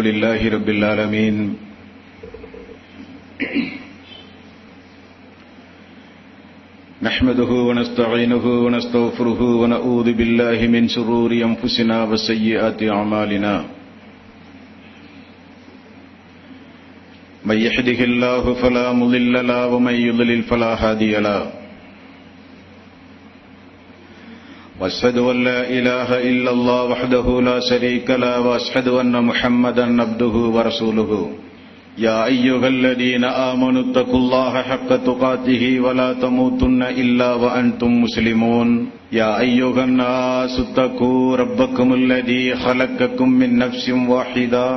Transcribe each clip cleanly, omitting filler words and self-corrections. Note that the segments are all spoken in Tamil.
لله رب العالمين نحمده ونستعينه ونستغفره ونعوذ بالله من شرور أنفسنا وسيئات أعمالنا من يهده الله فلا مضل له ومن يضلل فلا هادي له واشهد ان لا اله الا الله وحده لا شريك له واشهد ان محمدا عبده ورسوله يا ايها الذين امنوا اتقوا الله حق تقاته ولا تموتن الا وانتم مسلمون يا ايها الناس اتقوا ربكم الذي خلقكم من نفس واحده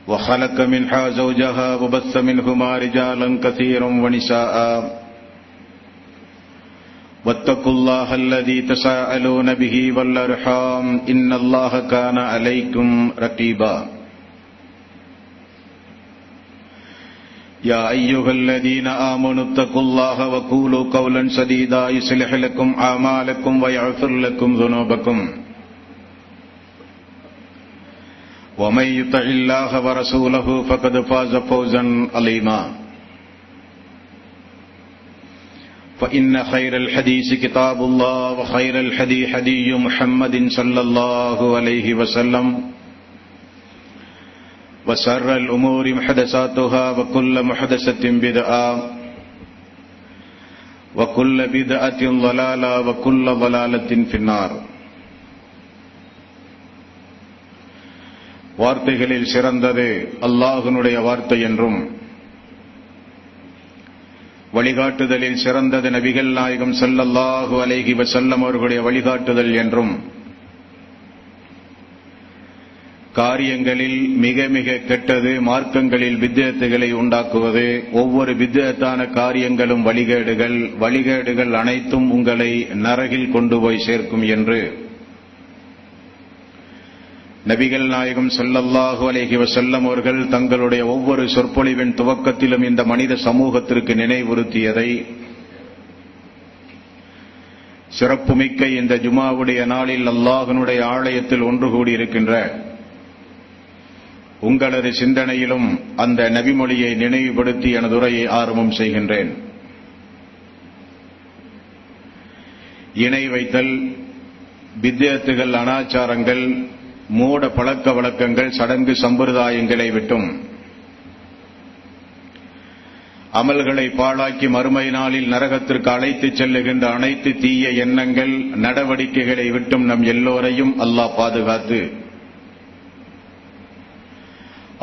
وخلق منها زوجها وبث منهما رجالا كثيرا ونساء واتقوا الله الذي تساءلون به والأرحام إن الله كان عليكم رقيبا يا أيها الذين آمنوا اتقوا الله وقولوا قولا سديدا يصلح لكم أعمالكم ويغفر لكم ذنوبكم ومن يطع الله ورسوله فقد فاز فوزا عظيما فإن خير الحديث كتاب الله وخير الهدي هدي محمد صلى الله عليه وسلم وشر الأمور محدثاتها وكل محدثة بدعة وكل بدعة ضلالة وكل ضلالة في النار. வார்த்தைகளில் சிறந்தது அல்லாஹ்வுடைய வார்த்தை என்றும் வழிகாட்டுதலில் சிறந்தது நபிகள் நாயகம் ஸல்லல்லாஹு அலைஹி வஸல்லம் அவர்களுடைய வழிகாட்டுதல் என்றும் காரியங்களில் மிக மிக கெட்டது மார்க்கங்களில் பித்அத்துகளை உண்டாக்குவது, ஒவ்வொரு பித்அத்தான காரியங்களும் வழிகேடுகள் அனைத்தும் உங்களை நரகில் கொண்டு போய் சேர்க்கும் என்று நபிகள் நாயகம் ஸல்லல்லாஹு அலைஹி வஸல்லம் அவர்கள் தங்களுடைய ஒவ்வொரு சொற்பொழிவின் துவக்கத்திலும் இந்த மனித சமூகத்திற்கு நினைவுறுத்தியதை சிறப்புமிக்க இந்த ஜுமாவுடைய நாளில் அல்லாஹ்வினுடைய ஆலயத்தில் ஒன்று கூடியிருக்கின்ற உங்களது சிந்தனையிலும் அந்த நபிமொழியை நினைவுபடுத்தி எனது உரையை ஆரம்பம் செய்கின்றேன். இணை வைத்தல், பித்அத்துகள், அனாச்சாரங்கள், மூட பழக்க வழக்கங்கள், சடங்கு சம்பிரதாயங்களை விட்டும் அமல்களை பாழாக்கி மறுமை நாளில் நரகத்திற்கு அழைத்துச் செல்லுகின்ற அனைத்து தீய எண்ணங்கள், நடவடிக்கைகளை விட்டும் நம் எல்லோரையும் அல்லாஹ் பாதுகாத்து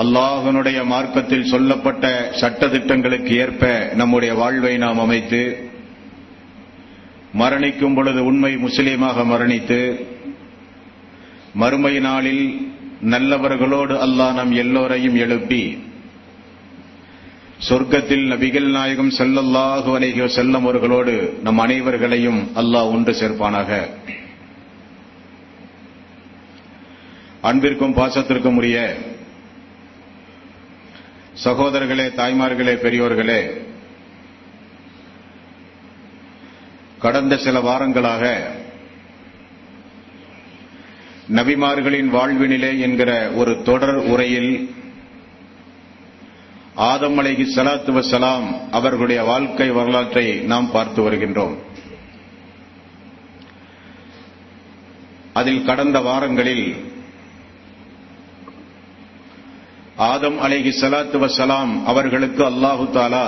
அல்லாஹ்வினுடைய மார்க்கத்தில் சொல்லப்பட்ட சட்டதிட்டங்களுக்கு ஏற்ப நம்முடைய வாழ்வை நாம் அமைத்து மரணிக்கும் பொழுது உண்மை முஸ்லீமாக மரணித்து மறுமை நாளில் நல்லவர்களோடு அல்லாஹ் நம் எல்லோரையும் எழுப்பி சொர்க்கத்தில் நபிகள் நாயகம் ஸல்லல்லாஹு அலைஹி வஸல்லம் அவர்களோடு நம் அனைவர்களையும் அல்லாஹ் ஒன்று சேர்ப்பானாக. அன்பிற்கும் பாசத்திற்கும் உரிய சகோதரர்களே, தாய்மார்களே, பெரியோர்களே, கடந்த சில வாரங்களாக நபிமார்களின் வாழ்வினிலே என்கிற ஒரு தொடர் உரையில் ஆதம் அலைஹிஸ்ஸலாத்து வஸ்ஸலாம் அவர்களுடைய வாழ்க்கை வரலாற்றை நாம் பார்த்து வருகின்றோம். அதில் கடந்த வாரங்களில் ஆதம் அலைஹிஸ்ஸலாத்து வஸ்ஸலாம் அவர்களுக்கு அல்லாஹு தஆலா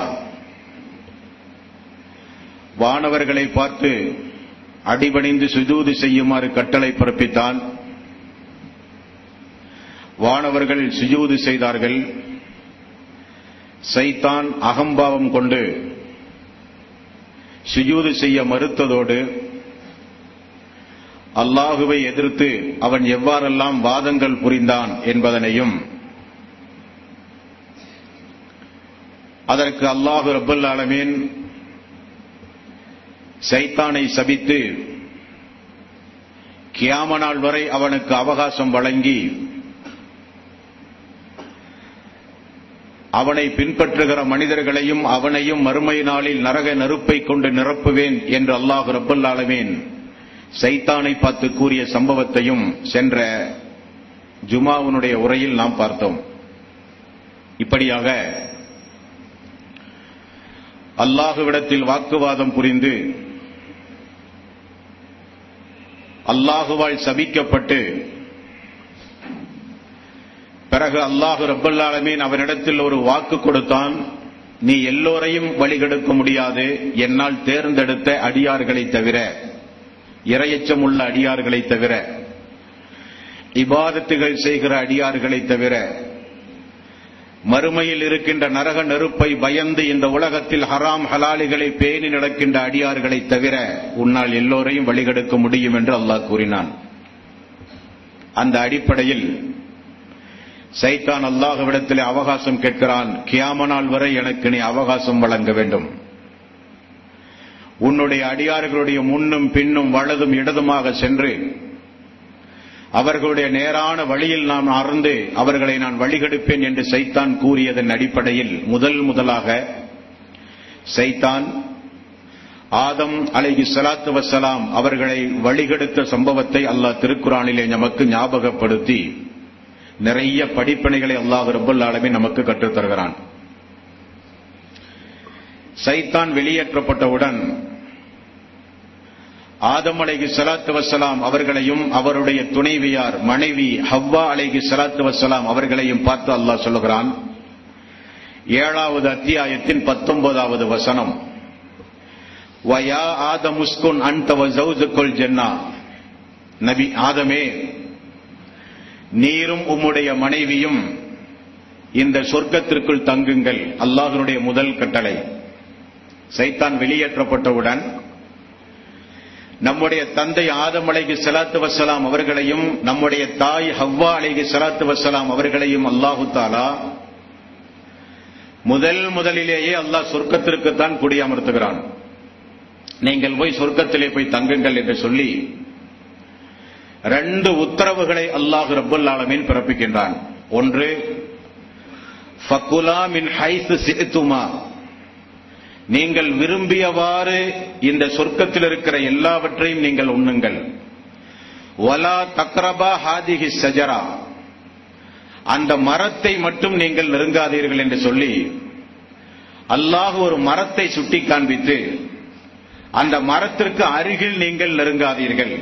வானவர்களை பார்த்து அடிபணிந்து சுஜூது செய்யுமாறு கட்டளை பிறப்பித்தான். வானவர்கள் சுஜூது செய்தார்கள். சைத்தான் அகம்பாவம் கொண்டு சுஜூது செய்ய மறுத்ததோடு அல்லாஹுவை எதிர்த்து அவன் எவ்வாறெல்லாம் வாதங்கள் புரிந்தான் என்பதனையும், அதற்கு அல்லாஹு ரப்பல் ஆலமீன் சைத்தானை சபித்து கியாம நாள் வரை அவனுக்கு அவகாசம் வழங்கி அவனை பின்பற்றுகிற மனிதர்களையும் அவனையும் மறுமை நாளில் நரக நெருப்பை கொண்டு நிரப்புவேன் என்று அல்லாஹ் ரப்பல் ஆலமீன் சைத்தானை பார்த்து கூறிய சம்பவத்தையும் சென்ற ஜுமாவுனுடைய உரையில் நாம் பார்த்தோம். இப்படியாக அல்லாஹுவிடத்தில் வாக்குவாதம் புரிந்து அல்லாஹுவால் சபிக்கப்பட்டு பிறகு அல்லாஹு ரப்பல் ஆலமீன் அவனிடத்தில் ஒரு வாக்கு கொடுத்தான், நீ எல்லோரையும் வழிகெடுக்க முடியாது, என்னால் தேர்ந்தெடுத்த அடியார்களை தவிர, இறையச்சம் உள்ள அடியார்களை தவிர, இபாதத்துகள் செய்கிற அடியார்களை தவிர, மறுமையில் இருக்கின்ற நரக நெருப்பை பயந்து இந்த உலகத்தில் ஹராம் ஹலாலிகளை பேணி நடக்கின்ற அடியார்களை தவிர உன்னால் எல்லோரையும் வழிகெடுக்க முடியும் என்று அல்லாஹ் கூறினான். அந்த அடிப்படையில் சைத்தான் அல்லாஹ்விடத்திலே அவகாசம் கேட்கிறான். கியாம நாள் வரை எனக்கு நீ அவகாசம் வழங்க வேண்டும். உன்னுடைய அடியார்களுடைய முன்னும் பின்னும் வலதும் இடதுமாக சென்று அவர்களுடைய நேரான வழியில் நான் அறந்து அவர்களை நான் வழிகெடுப்பேன் என்று சைத்தான் கூறியதன் அடிப்படையில் முதலாக சைத்தான் ஆதம் அலைஹிஸ்ஸலாத்து வஸ்ஸலாம் அவர்களை வழிகெடுத்த சம்பவத்தை அல்லாஹ் திருக்குர்ஆனிலே நமக்கு ஞாபகப்படுத்தி நிறைய படிப்பினைகளை அல்லாஹ் ரப்பல் ஆலமீன் நமக்கு கற்றுத் தருகிறான். சைத்தான் வெளியேற்றப்பட்டவுடன் ஆதம் அலைஹிஸ்ஸலாத்து வஸ்ஸலாம் அவர்களையும் அவருடைய துணைவியார் மனைவி ஹவ்வா அலைஹிஸ்ஸலாத்து வஸ்ஸலாம் அவர்களையும் பார்த்து அல்லாஹ் சொல்லுகிறான். 7வது அத்தியாயத்தின் 19வது வசனம், வயா ஆதம் உஸ்குன் அன்த வ ஸௌஜுகுல் ஜன்னah, நபி ஆதமே, நீரும் உம்முடைய மனைவியும் இந்த சொர்க்கத்திற்குள் தங்குங்கள். அல்லாஹ்வுடைய முதல் கட்டளை. சைத்தான் வெளியேற்றப்பட்டவுடன் நம்முடைய தந்தை ஆதம் அலைஹிஸ்ஸலாத்து வஸ்ஸலாம் அவர்களையும் நம்முடைய தாய் ஹவ்வா அலைஹிஸ்ஸலாத்து வஸ்ஸலாம் அவர்களையும் அல்லாஹு தஆலா முதலிலேயே அல்லாஹ் சொர்க்கத்திற்குத்தான் குடியமர்த்துகிறான். நீங்கள் போய் சொர்க்கத்திலே போய் தங்குங்கள் என்று சொல்லி 2 உத்தரவுகளை அல்லாஹ் ரப்பல் ஆலமீன் பிறப்பிக்கின்றான். ஒன்று, ஃபகுலா மின் ஹைஸு ஸிஅதுமா, நீங்கள் விரும்பியவாறு இந்த சொர்க்கத்தில் இருக்கிற எல்லாவற்றையும் நீங்கள் உண்ணுங்கள். வலா தக்ரபா ஹாதிஹி ஷஜரா, அந்த மரத்தை மட்டும் நீங்கள் நெருங்காதீர்கள் என்று சொல்லி அல்லாஹ் ஒரு மரத்தை சுட்டி காண்பித்து அந்த மரத்திற்கு அருகில் நீங்கள் நெருங்காதீர்கள்.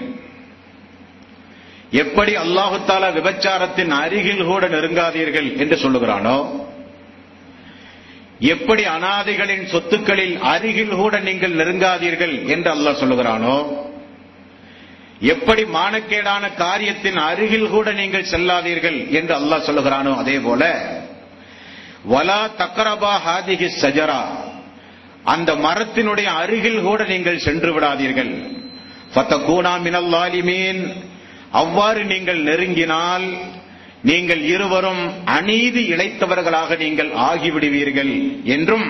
எப்படி அல்லாஹு தஆலா விபச்சாரத்தின் அருகில் கூட நெருங்காதீர்கள் என்று சொல்லுகிறானோ, எப்படி அனாதைகளின் சொத்துக்களில் அருகில் கூட நீங்கள் நெருங்காதீர்கள் என்று அல்லாஹ் சொல்லுகிறானோ, எப்படி மானக்கேடான காரியத்தின் அருகில் கூட நீங்கள் செல்லாதீர்கள் என்று அல்லாஹ் சொல்லுகிறானோ, அதே போல வலா தக்ரபா ஹாதிஹி ஷஜரா, அந்த மரத்தினுடைய அருகில் கூட நீங்கள் சென்று விடாதீர்கள். ஃபதகூனா மினல் ஸாலிமீன், அவ்வாறு நீங்கள் நெருங்கினால் நீங்கள் இருவரும் அநீதி இழைத்தவர்களாக நீங்கள் ஆகிவிடுவீர்கள் என்றும்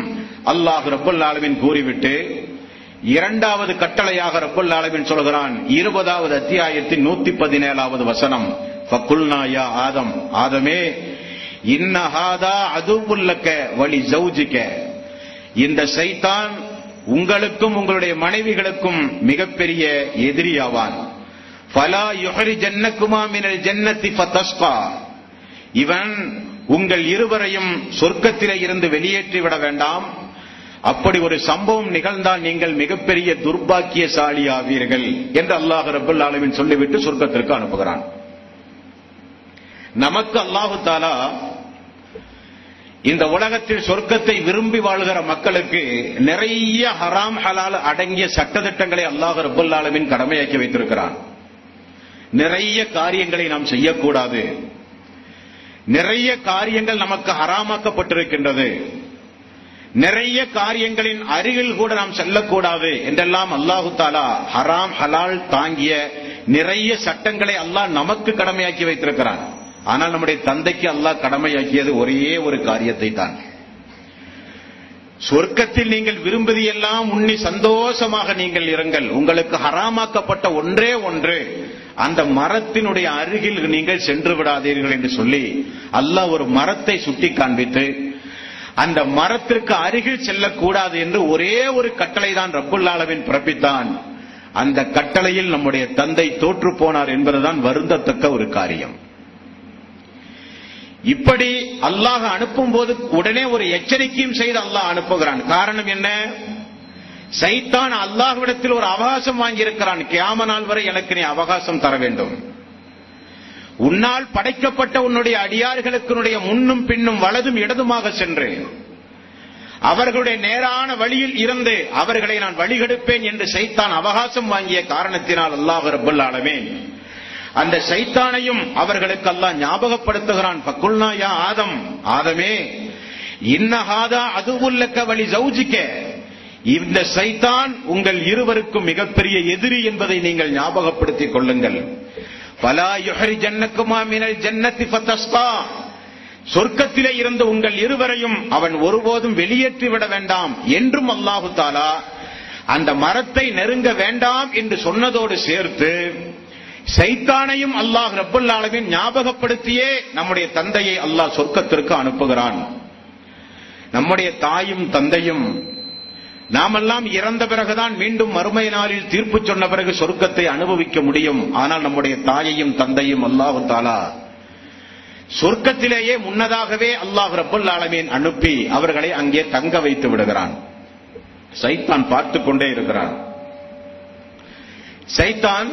அல்லாஹ் ரப்பல் ஆலமீன் கூறிவிட்டு 2வது கட்டளையாக ரப்பல் ஆலமீன் சொல்கிறான். 20வது அத்தியாயத்தின் 117வது வசனம், ஃபகுல்னா யா ஆதம், ஆதமே, இன்ன ஹாதா அதுவுல் லக வலி ஸௌஜிக, இந்த சைத்தான் உங்களுக்கும் உங்களுடைய மனைவிகளுக்கும் மிகப்பெரிய எதிரியாவான். ஃபலா யுஹ்ரிஜன்னகுமா மினல் ஜன்னதி ஃபதஸ்கா, இவன் உங்கள் இருவரையும் சொர்க்கத்திலே இருந்து வெளியேற்றி விட வேண்டாம். அப்படி ஒரு சம்பவம் நிகழ்ந்தால் நீங்கள் மிகப்பெரிய துர்பாக்கியசாலி ஆவீர்கள் என்று அல்லாஹ் ரப்பல் ஆலமீன் சொல்லிவிட்டு சொர்க்கத்திற்கு அனுப்புகிறான். நமக்கு அல்லாஹு தஆலா இந்த உலகத்தில் சொர்க்கத்தை விரும்பி வாழ்கிற மக்களுக்கு நிறைய ஹராம் ஹலால் அடங்கிய சட்டதிட்டங்களை அல்லாஹ் ரப்பல் ஆலமீன் கடமையாக்கி வைத்திருக்கிறான். நிறைய காரியங்களை நாம் செய்யக்கூடாது, நிறைய காரியங்கள் நமக்கு ஹராமாக்கப்பட்டிருக்கின்றது, நிறைய காரியங்களின் அருகில் கூட நாம் செல்லக்கூடாது என்றெல்லாம் அல்லாஹு தஆலா ஹராம் ஹலால் தாங்கிய நிறைய சட்டங்களை அல்லாஹ் நமக்கு கடமையாக்கி வைத்திருக்கிறான். ஆனால் நம்முடைய தந்தைக்கு அல்லாஹ் கடமையாக்கியது ஒரே ஒரு காரியத்தை தான். சொர்க்கத்தில் நீங்கள் விரும்புவதெல்லாம் உண்ணி சந்தோஷமாக நீங்கள் இருங்கள். உங்களுக்கு ஹராமாக்கப்பட்ட ஒன்றே ஒன்று, அந்த மரத்தினுடைய அருகில் நீங்கள் சென்று விடாதீர்கள் என்று சொல்லி அல்லாஹ் ஒரு மரத்தை சுட்டி காண்பித்து அந்த மரத்திற்கு அருகில் செல்லக்கூடாது என்று ஒரே ஒரு கட்டளை தான் ரப்புல் ஆலமீன் பிறப்பித்தான். அந்த கட்டளையில் நம்முடைய தந்தை தோற்று போனார் என்பதுதான் வருந்தத்தக்க ஒரு காரியம். இப்படி அல்லாஹ் அனுப்பும் போது உடனே ஒரு எச்சரிக்கையும் செய்து அல்லாஹ் அனுப்புகிறான். காரணம் என்ன? சைத்தான் அல்லாஹ்விடத்தில் ஒரு அவகாசம் வாங்கியிருக்கிறான். கியாம நாள் வரை எனக்கு நீ அவகாசம் தர வேண்டும். உன்னால் படைக்கப்பட்ட உன்னுடைய அடியார்களுக்கு முன்னும் பின்னும் வலதும் இடதுமாக சென்று அவர்களுடைய நேரான வழியில் இருந்து அவர்களை நான் வழிகெடுப்பேன் என்று சைத்தான் அவகாசம் வாங்கிய காரணத்தினால் அல்லாஹ் ரப்பல் ஆலமீன் அந்த சைத்தானையும் அவர்களுக்கு அல்லாஹ் ஞாபகப்படுத்துகிறான். ஃபக்குல்னா யா ஆதம், ஆதமே, இன்னஹாதா அதுவுல்லக வலி ஜௌஜிக, இந்த சைத்தான் உங்கள் இருவருக்கும் மிகப்பெரிய எதிரி என்பதை நீங்கள் ஞாபகப்படுத்திக் கொள்ளுங்கள். ஃபலா யுஹ்ரிஜன்னகுமா மினல் ஜன்னதி ஃபதஸ்கா, சொர்க்கத்திலே இருந்து உங்கள் இருவரையும் அவன் ஒருபோதும் வெளியேற்றிவிட வேண்டாம் என்றும் அல்லாஹு தஆலா அந்த மரத்தை நெருங்க வேண்டாம் என்று சொன்னதோடு சேர்த்து சைத்தானையும் அல்லாஹ் ரப்பல் ஆலமீன் ஞாபகப்படுத்தியே நம்முடைய தந்தையை அல்லாஹ் சொர்க்கத்திற்கு அனுப்புகிறான். நம்முடைய தாயும் தந்தையும் நாமெல்லாம் இறந்த பிறகுதான் மீண்டும் மறுமை நாளில் தீர்ப்பு சொன்ன பிறகு சொர்க்கத்தை அனுபவிக்க முடியும். ஆனால் நம்முடைய தாயையும் தந்தையும் அல்லாஹ் தஆலா சொர்க்கத்திலேயே முன்னதாகவே அல்லாஹ் ரப்பல் ஆலமீன் அனுப்பி அவர்களை அங்கே தங்க வைத்து விடுகிறான். சைத்தான் பார்த்துக் கொண்டே இருக்கிறான். சைத்தான்,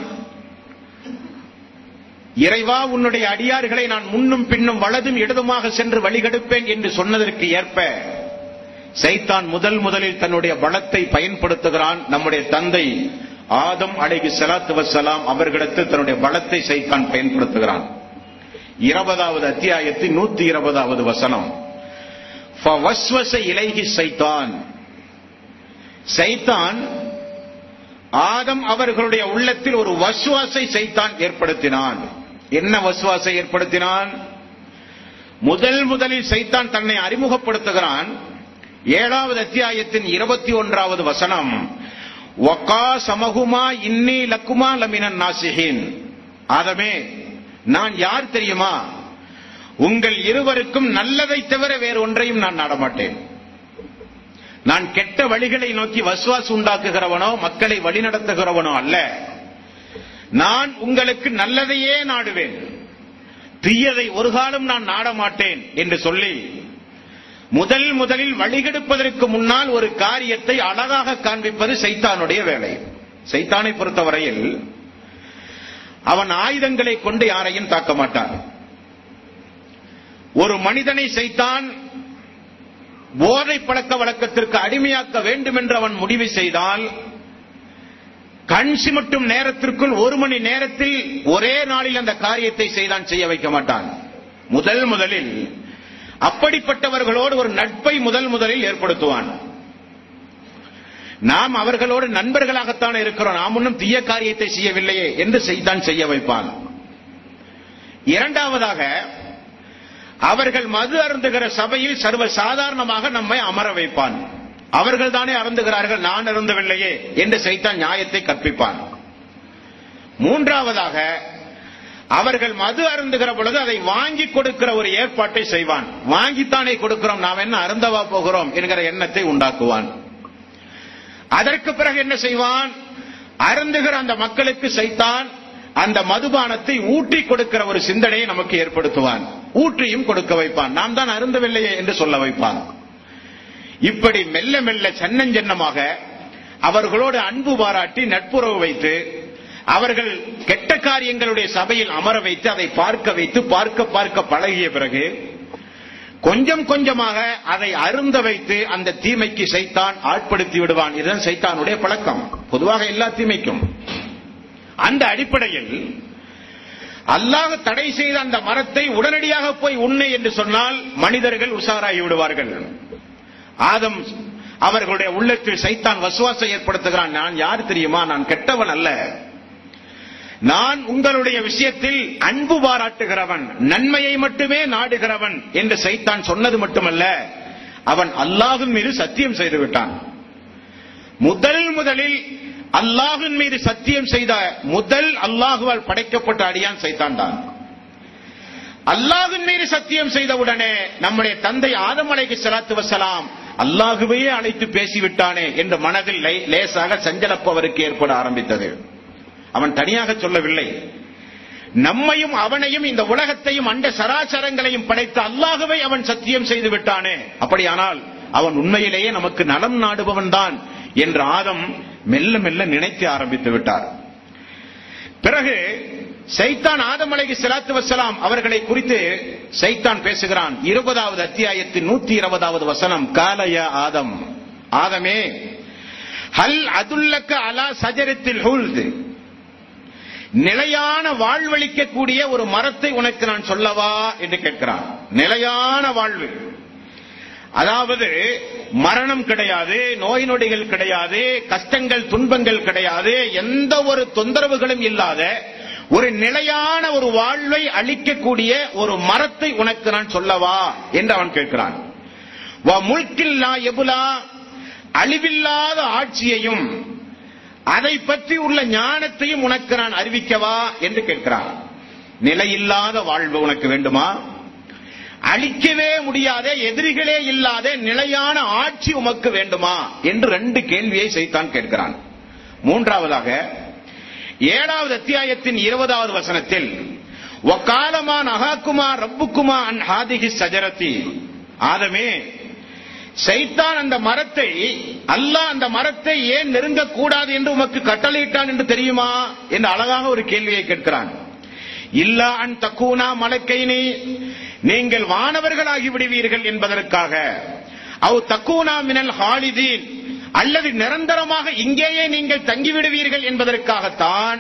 இறைவா உன்னுடைய அடியார்களை நான் முன்னும் பின்னும் வலதும் இடதுமாக சென்று வழிகெடுப்பேன் என்று சொன்னதற்கு ஏற்ப சைத்தான் முதலில் தன்னுடைய பலத்தை பயன்படுத்துகிறான். நம்முடைய தந்தை ஆதம் அலைஹிஸ்ஸலாத்து வஸ்ஸலாம் அவர்களிடத்தில் தன்னுடைய பலத்தை சைத்தான் பயன்படுத்துகிறான். 20வது அத்தியாயத்தின் 120வது வசனம். ஃபவஸ்வஸ இலைஹி ஷைத்தான், சைத்தான் ஆதம் அவர்களுடைய உள்ளத்தில் ஒரு வஸ்வாஸை சைத்தான் ஏற்படுத்தினான். என்ன வஸ்வாஸை ஏற்படுத்தினான்? முதலில் சைத்தான் தன்னை அறிமுகப்படுத்துகிறான். 7வது அத்தியாயத்தின் 21வது வசனம். வகாஸமஹுமா இன்னி லக்குமா லமினன் நாசிஹீன், ஆதமே, நான் யார் தெரியுமா? உங்கள் இருவருக்கும் நல்லதை தவிர வேறு ஒன்றையும் நான் நாடமாட்டேன். நான் கெட்ட வழிகளை நோக்கி வஸ்வாஸ் உண்டாக்குகிறவனோ மக்களை வழிநடத்துகிறவனோ அல்ல. நான் உங்களுக்கு நல்லதையே நாடுவேன், தீயதை ஒரு காலம் நான் நாடமாட்டேன் என்று சொல்லி முதலில் வழிகெடுப்பதற்கு முன்னால் ஒரு காரியத்தை அழகாக காண்பிப்பது சைத்தானுடைய வேலை. சைத்தானை பொறுத்தவரையில் அவன் ஆயுதங்களை கொண்டு யாரையும் தாக்க மாட்டான். ஒரு மனிதனை சைத்தான் போதை பழக்க வழக்கத்திற்கு அடிமையாக்க வேண்டும் என்று அவன் முடிவு செய்தால் கண் சிமிட்டும் நேரத்திற்குள் 1 மணி நேரத்தில் ஒரே நாளில் அந்த காரியத்தை செய்தான், செய்ய வைக்க மாட்டான். முதலில் அப்படிப்பட்டவர்களோடு ஒரு நட்பை முதலில் ஏற்படுத்துவான். நாம் அவர்களோடு நண்பர்களாகத்தான் இருக்கிறோம், நாம் ஒன்றும் தீய காரியத்தை செய்யவில்லையே என்று சைத்தான் செய்ய வைப்பான். இரண்டாவதாக, அவர்கள் மது அருந்துகிற சபையில் சர்வ சாதாரணமாக நம்மை அமர வைப்பான். அவர்கள் தானே அருந்துகிறார்கள், நான் அருந்தவில்லையே என்று சைத்தான் நியாயத்தை கற்பிப்பான். மூன்றாவதாக, அவர்கள் மது அருந்துகிற பொழுது அதை வாங்கி கொடுக்கிற ஒரு ஏற்பாட்டை செய்வான். வாங்கித்தானே கொடுக்கிறோம், நாம் என்ன அருந்தவா போகிறோம் என்கிற எண்ணத்தை உண்டாக்குவான். அதற்கு பிறகு என்ன செய்வான்? அருந்துகிற அந்த மக்களுக்கு சைத்தான் அந்த மதுபானத்தை ஊற்றி கொடுக்கிற ஒரு சிந்தனையை நமக்கு ஏற்படுத்துவான். ஊற்றியும் கொடுக்க வைப்பான், நாம் தான் அருந்தவில்லையே என்று சொல்ல வைப்பான். இப்படி மெல்ல மெல்ல சின்னமாக அவர்களோடு அன்பு பாராட்டி நட்புறவு வைத்து அவர்கள் கெட்ட காரியங்களுடைய சபையில் அமர வைத்து அதை பார்க்க பழகிய பிறகு கொஞ்சம் கொஞ்சமாக அதை அருந்த வைத்து அந்த தீமைக்கு சைத்தான் ஆட்படுத்தி விடுவான். இதுதான் சைத்தானுடைய பழக்கம், பொதுவாக எல்லா தீமைக்கும். அந்த அடிப்படையில் அல்லாஹ் தடை செய்த அந்த மரத்தை உடனடியாக போய் உண்ணு என்று சொன்னால் மனிதர்கள் உஷாராகி விடுவார்கள். ஆதம் அவர்களுடைய உள்ளத்தில் சைத்தான் வசுவாசை ஏற்படுத்துகிறான். நான் யார் தெரியுமா? நான் கெட்டவன் அல்ல, நான் உங்களுடைய விஷயத்தில் அன்பு பாராட்டுகிறவன், நன்மையை மட்டுமே நாடுகிறவன் என்று சைத்தான் சொன்னது மட்டுமல்ல, அவன் அல்லாஹ்வின் மீது சத்தியம் செய்து விட்டான். முதலில் அல்லாஹ்வின் மீது சத்தியம் செய்த அல்லாஹுவால் படைக்கப்பட்ட அடியான் சைத்தான் தான். அல்லாஹ்வின் மீது சத்தியம் செய்தவுடனே நம்முடைய தந்தை ஆதம் அலைஹிஸ்ஸலாத்து வஸ்ஸலாம் அல்லாஹுவையே அழைத்து பேசிவிட்டானே என்று மனதில் லேசாக சஞ்சலப்பு அவருக்கு ஏற்பட ஆரம்பித்தது. அவன் தனியாக சொல்லவில்லை, நம்மையும் அவனையும் இந்த உலகத்தையும் அண்ட சராசரங்களையும் படைத்த அல்லாஹ்வை அவன் சத்தியம் செய்து விட்டானே, அப்படியானால் அவன் உண்மையிலேயே நமக்கு நலம் நாடுபவன் தான் என்று ஆதம் மெல்ல மெல்ல நினைக்க ஆரம்பித்து விட்டார். பிறகு சைத்தான் ஆதம் அலைஹிஸ்ஸலாத்து வஸ்ஸலாம் அவர்களை குறித்து சைத்தான் பேசுகிறான். 20வது அத்தியாயத்தின் 120வது வசனம், காலய ஆதம், ஆதமே, ஹல் அதுல்லக அலா ஷஜரத்தில் ஹுல்த், நிலையான வாழ்வளிக்கக்கூடிய ஒரு மரத்தை உனக்கு நான் சொல்லவா என்று கேட்கிறான். நிலையான வாழ்வு, அதாவது மரணம் கிடையாது, நோய் நொடிகள் கிடையாது, கஷ்டங்கள் துன்பங்கள் கிடையாது, எந்த ஒரு தொந்தரவுகளும் இல்லாத ஒரு நிலையான ஒரு வாழ்வை அளிக்கக்கூடிய ஒரு மரத்தை உனக்கு நான் சொல்லவா என்று அவன் கேட்கிறான். வ முல்கில்லா யபுலா, அழிவில்லாத ஆட்சியையும் அதை பற்றி உள்ள ஞானத்தையும் உனக்கு நான் அறிவிக்கவா என்று கேட்கிறான். நிலையில்லாத வாழ்வு உனக்கு வேண்டுமா? அழிக்கவே முடியாத, எதிரிகளே இல்லாத நிலையான ஆட்சி உமக்கு வேண்டுமா என்று 2 கேள்வியை சைத்தான் கேட்கிறான். மூன்றாவதாக 7வது அத்தியாயத்தின் 20வது வசனத்தில், வகாலமா நஹாக்குமா ரப்புக்குமா அன் ஹாதிஹி ஷஜரத்தி, ஆதமே, சைத்தான் அந்த மரத்தை, அல்லாஹ் அந்த மரத்தை ஏன் நெருங்கக்கூடாது என்று உமக்கு கட்டளையிட்டான் என்று தெரியுமா என்று அழகாக ஒரு கேள்வியை கேட்கிறான். இல்லா அன் தக்கூனா மலக்கைனி, நீங்கள் வானவர்களாகி விடுவீர்கள் என்பதற்காக, அவ் தக்கூனா மினல் ஹாலிதீன், அல்லது நிரந்தரமாக இங்கேயே நீங்கள் தங்கிவிடுவீர்கள் என்பதற்காகத்தான்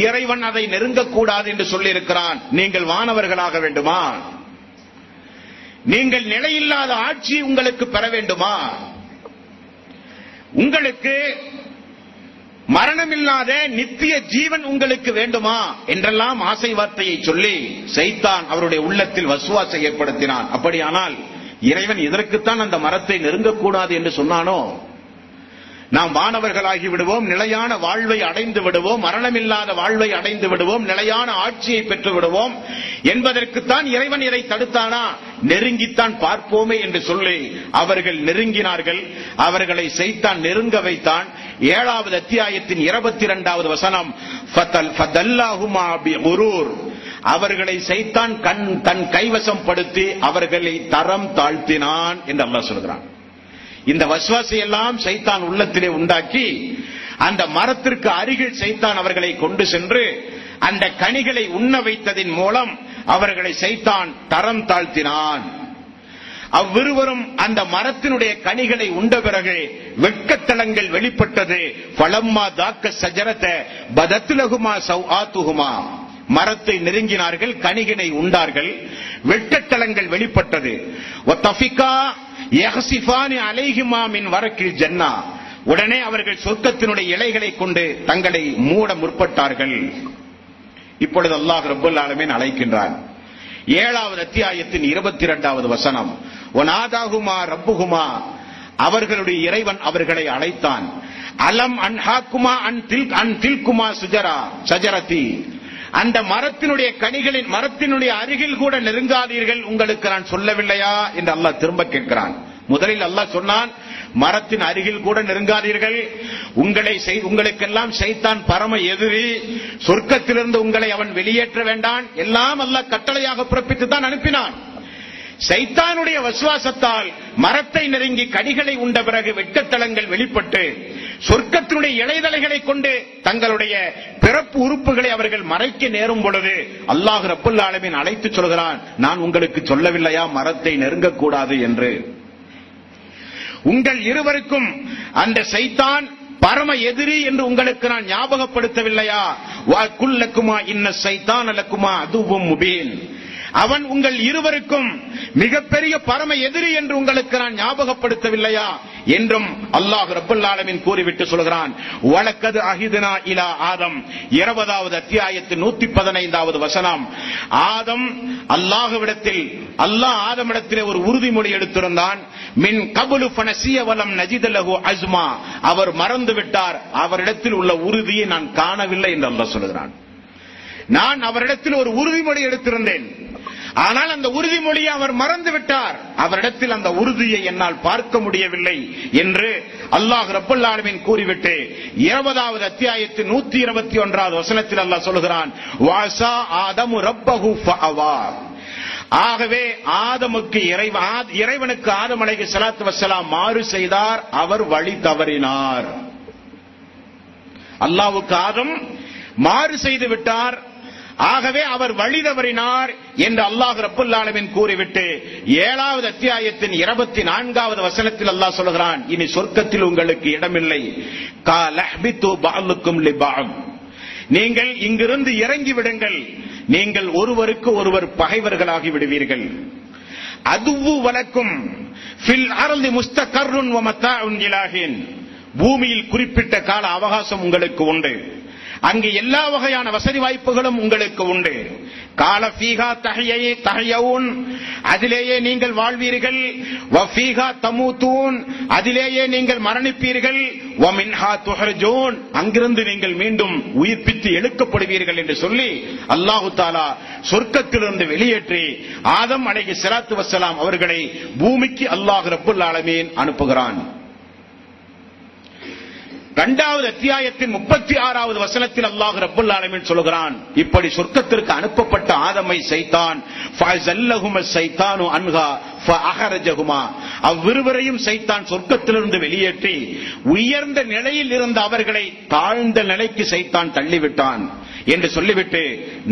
இறைவன் அதை நெருங்கக்கூடாது என்று சொல்லியிருக்கிறான். நீங்கள் வானவர்களாக வேண்டுமா? நீங்கள் நிலையில்லாத ஆட்சி உங்களுக்கு பெற வேண்டுமா? உங்களுக்கு மரணமில்லாத நித்திய ஜீவன் உங்களுக்கு வேண்டுமா என்றெல்லாம் ஆசை வார்த்தையை சொல்லி சைத்தான் அவருடைய உள்ளத்தில் வஸ்வாசை ஏற்படுத்தினான். அப்படியானால் இறைவன் இதற்குத்தான் அந்த மரத்தை நெருங்கக்கூடாது என்று சொன்னானோ? நாம் வானவர்களாகி விடுவோம், நிலையான வாழ்வை அடைந்து விடுவோம், மரணமில்லாத வாழ்வை அடைந்து விடுவோம், நிலையான ஆட்சியை பெற்று விடுவோம் என்பதற்குத்தான் இறைவன் இதை தடுத்தானா? நெருங்கித்தான் பார்ப்போமே என்று சொல்லி அவர்கள் நெருங்கினார்கள். அவர்களை சைத்தான் நெருங்க வைத்தான். 7வது அத்தியாயத்தின் 22வது வசனம், ஃபதல்லாஹுமா பிகுரூர், அவர்களை சைத்தான் தன் கைவசம் படுத்தி அவர்களை தரம் தாழ்த்தினான் என்று அல்லாஹ் சொல்கிறான். இந்த வஸ்வாசை எல்லாம் சைத்தான் உள்ளத்திலே உண்டாக்கி அந்த மரத்திற்கு அருகில் சைத்தான் அவர்களை கொண்டு சென்று அந்த கனிகளை உண்ண வைத்ததின் மூலம் அவர்களை சைத்தான் தரம் தாழ்த்தினான். அவ்விருவரும் அந்த மரத்தினுடைய கனிகளை உண்ட பிறகு வெட்கத்தலங்கள் வெளிப்பட்டது. ஃபலம்மா தாக்க ஷஜரத பதத் லஹுமா சௌஆத்துஹுமா, மரத்தை நெருங்கினார்கள், கனிகளை உண்டார்கள், வெட்கத்தலங்கள் வெளிப்பட்டது. வதஃபிகா யஹ்சிஃபானி அலைஹிமா மின் வரக்கில் ஜன்னா, உடனே அவர்கள் சொர்க்கத்தினுடைய இலைகளை கொண்டு தங்களை மூட முற்பட்டார்கள். இப்பொழுது அல்லாஹ் ரப்பல் ஆலமீன் அழைக்கின்றான். 7வது அத்தியாயத்தின் 22வது வசனம், வனாதாஹுமா ரப்புஹுமா, அவர்களுடைய இறைவன் அவர்களை அழைத்தான். அலம் அன்ஹாக்குமா அன் தில்குமா ஷஜரதி, அந்த மரத்தினுடைய கனிகளின் மரத்தினுடைய அருகில் கூட நெருங்காதீர்கள், உங்களுக்கு நான் சொல்லவில்லையா என்று அல்லாஹ் திரும்ப கேட்கிறான். முதலில் அல்லாஹ் சொன்னான், மரத்தின் அருகில் கூட நெருங்காதீர்கள், உங்களுக்கெல்லாம் சைத்தான் பரம எதிரி, சொர்க்கத்திலிருந்து உங்களை அவன் வெளியேற்ற வேண்டான், எல்லாம் அல்லாஹ் கட்டளையாக பிறப்பித்து தான் அனுப்பினான். சைத்தானுடைய வசுவாசத்தால் மரத்தை நெருங்கி கனிகளை உண்ட பிறகு வெட்கத்தலங்கள் வெளிப்பட்டு சொர்க்கத்தினுடைய இலைதலைகளை கொண்டு தங்களுடைய பிறப்பு உறுப்புகளை அவர்கள் மறைக்க நேரும் பொழுது அல்லாஹ் ரப்பல் ஆலமீன் அழைத்து சொல்கிறான், நான் உங்களுக்கு சொல்லவில்லையா மரத்தை நெருங்கக்கூடாது என்று? உங்கள் இருவருக்கும் அந்த சைத்தான் பரம எதிரி என்று உங்களுக்கு நான் ஞாபகப்படுத்தவில்லையா? வகுல்லகுமா இன்ன ஷைத்தான லகுமா அதுவும் முபீன், அவன் உங்கள் இருவருக்கும் மிகப்பெரிய பரம எதிரி என்று உங்களுக்கு நான் ஞாபகப்படுத்தவில்லையா என்றும் அல்லாஹ் ரப்பல் ஆலமீன் கூறிவிட்டு சொல்கிறான். வலக்கது அஹிதுனா இலா ஆதம், 20வது அத்தியாயத்தின் 115வது வசனம். ஆதம் அல்லாஹ்விடத்தில், அல்லாஹ் ஆதமிடத்திலே ஒரு உறுதிமொழி எடுத்திருந்தான். மின் கபுலு ஃபனசிய வலம் நஜித லஹு அஸ்மா, அவர் மறந்து விட்டார், அவரிடத்தில் உள்ள உறுதியை நான் காணவில்லை என்று அல்லாஹ் சொல்கிறான். நான் அவரிடத்தில் ஒரு உறுதிமொழி எடுத்திருந்தேன், ஆனால் அந்த உறுதிமொழியை அவர் மறந்து விட்டார், அவரிடத்தில் அந்த உறுதியை என்னால் பார்க்க முடியவில்லை என்று அல்லாஹ் ரப்பல் ஆலமீன் கூறிவிட்டு 20வது அத்தியாயத்தின் 121வது வசனத்தில் அல்லாஹ் சொல்கிறான், வாஸா ஆதமு ரப்பஹு ஃபஅவா. ஆகவே ஆதமுக்கு இறைவனுக்கு ஆதம் அலைஹிஸ்ஸலாத்து வஸ்ஸலாம் மாறு செய்தார், அவர் வழி தவறினார். அல்லாஹ்வுக்கு ஆதம் மாறு செய்து விட்டார், ஆகவே அவர் வழி தவறினார் என்று அல்லாஹ் ரப்பல் ஆலமீன் கூறிவிட்டு 7வது அத்தியாயத்தின் 24வது வசனத்தில் அல்லாஹ் சொல்கிறான், இனி சொர்க்கத்தில் உங்களுக்கு இடமில்லை. காலஹ்பிது பஅலுக்கும் லிபஅத். நீங்கள் இங்கிருந்து இறங்கி விடுங்கள், நீங்கள் ஒருவருக்கு ஒருவர் பகைவர்களாகி விடுவீர்கள். அதுவு வலக்கும் ஃபில் அர்தி முஸ்தகர்ருன் வ மத்தாஉன் இலாஹின். பூமியில் குறிப்பிட்ட கால அவகாசம் உங்களுக்கு உண்டு, அங்கு எல்லா வகையான வசதி வாய்ப்புகளும் உங்களுக்கு உண்டு. கால ஃபீஹா தஹயவுன், அதிலேயே நீங்கள் வாழ்வீர்கள். வ ஃபீஹா தமூதூன், அதிலேயே நீங்கள் மரணிப்பீர்கள். வ மின்ஹா துஹ்ரஜூன், அங்கிருந்து நீங்கள் மீண்டும் உயிர்ப்பித்து எழுக்கப்படுவீர்கள் என்று சொல்லி அல்லாஹ் தஆலா சொர்க்கத்திலிருந்து வெளியேற்றி ஆதம் அலைஹிஸ்ஸலாத்து வஸ்ஸலாம் அவர்களை பூமிக்கு அல்லாஹ் ரப்பல் ஆலமீன் அனுப்புகிறான். 2வது அத்தியாயத்தின் 36வது வசனத்தில் அல்லாஹ் ரப்பல் ஆலமீன் சொல்கிறான், இப்படி சொர்க்கத்திற்கு அனுப்பப்பட்ட ஆதமை சைத்தான் ஃபஅஸல்லஹும ஷைத்தானு அன்ஹா ஃபஅஹரஜஹுமா, அவ்விருவரையும் சைத்தான் சொர்க்கத்திலிருந்து வெளியேற்றி உயர்ந்த நிலையில் இருந்த அவர்களை தாழ்ந்த நிலைக்கு சைத்தான் தள்ளிவிட்டான் என்று சொல்லிவிட்டு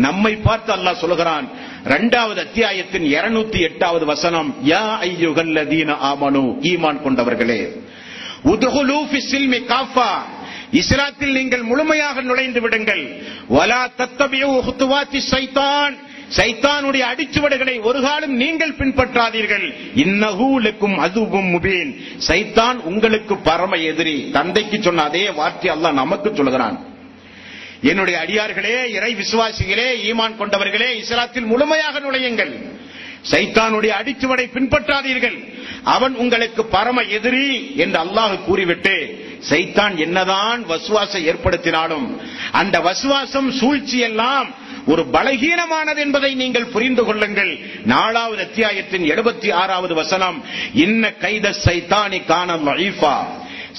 நம்மை பார்த்து அல்லாஹ் சொல்கிறான் 2வது அத்தியாயத்தின் 208வது வசனம், யா அய்யுஹல்லதீன ஆமனு, ஈமான் கொண்டவர்களே, உதுகுலு ஃபிஸ்ஸில்மி காஃபா, இஸ்லாத்தில் நீங்கள் முழுமையாக நுழைந்து விடுங்கள். வலா தத்தபிஉ ஹுதுவாத்தி ஷைத்தான், சைத்தானுடைய அடிச்சுவடுகளை ஒரு காலம் நீங்கள் பின்பற்றாதீர்கள். இன்னஹு லக்கும் அதுவும் முபீன், சைத்தான் உங்களுக்கு பரம எதிரி. தந்தைக்கு சொன்ன அதே வார்த்தை அல்லாஹ் நமக்கு சொல்கிறான். என்னுடைய அடியார்களே, இறை விசுவாசிகளே, ஈமான் கொண்டவர்களே, இஸ்லாத்தில் முழுமையாக நுழையுங்கள், சைத்தானுடைய அடிச்சுவடை பின்பற்றாதீர்கள், அவன் உங்களுக்கு பரம எதிரி என்று அல்லாஹ் கூறிவிட்டு சைத்தான் என்னதான் வசுவாசம் ஏற்படுத்தினாலும் அந்த வசுவாசம் சூழ்ச்சி எல்லாம் ஒரு பலகீனமானது என்பதை நீங்கள் புரிந்து கொள்ளுங்கள். 4வது அத்தியாயத்தின் 76வது வசனம், இன்ன கைத சைத்தானி கான லஈஃபா,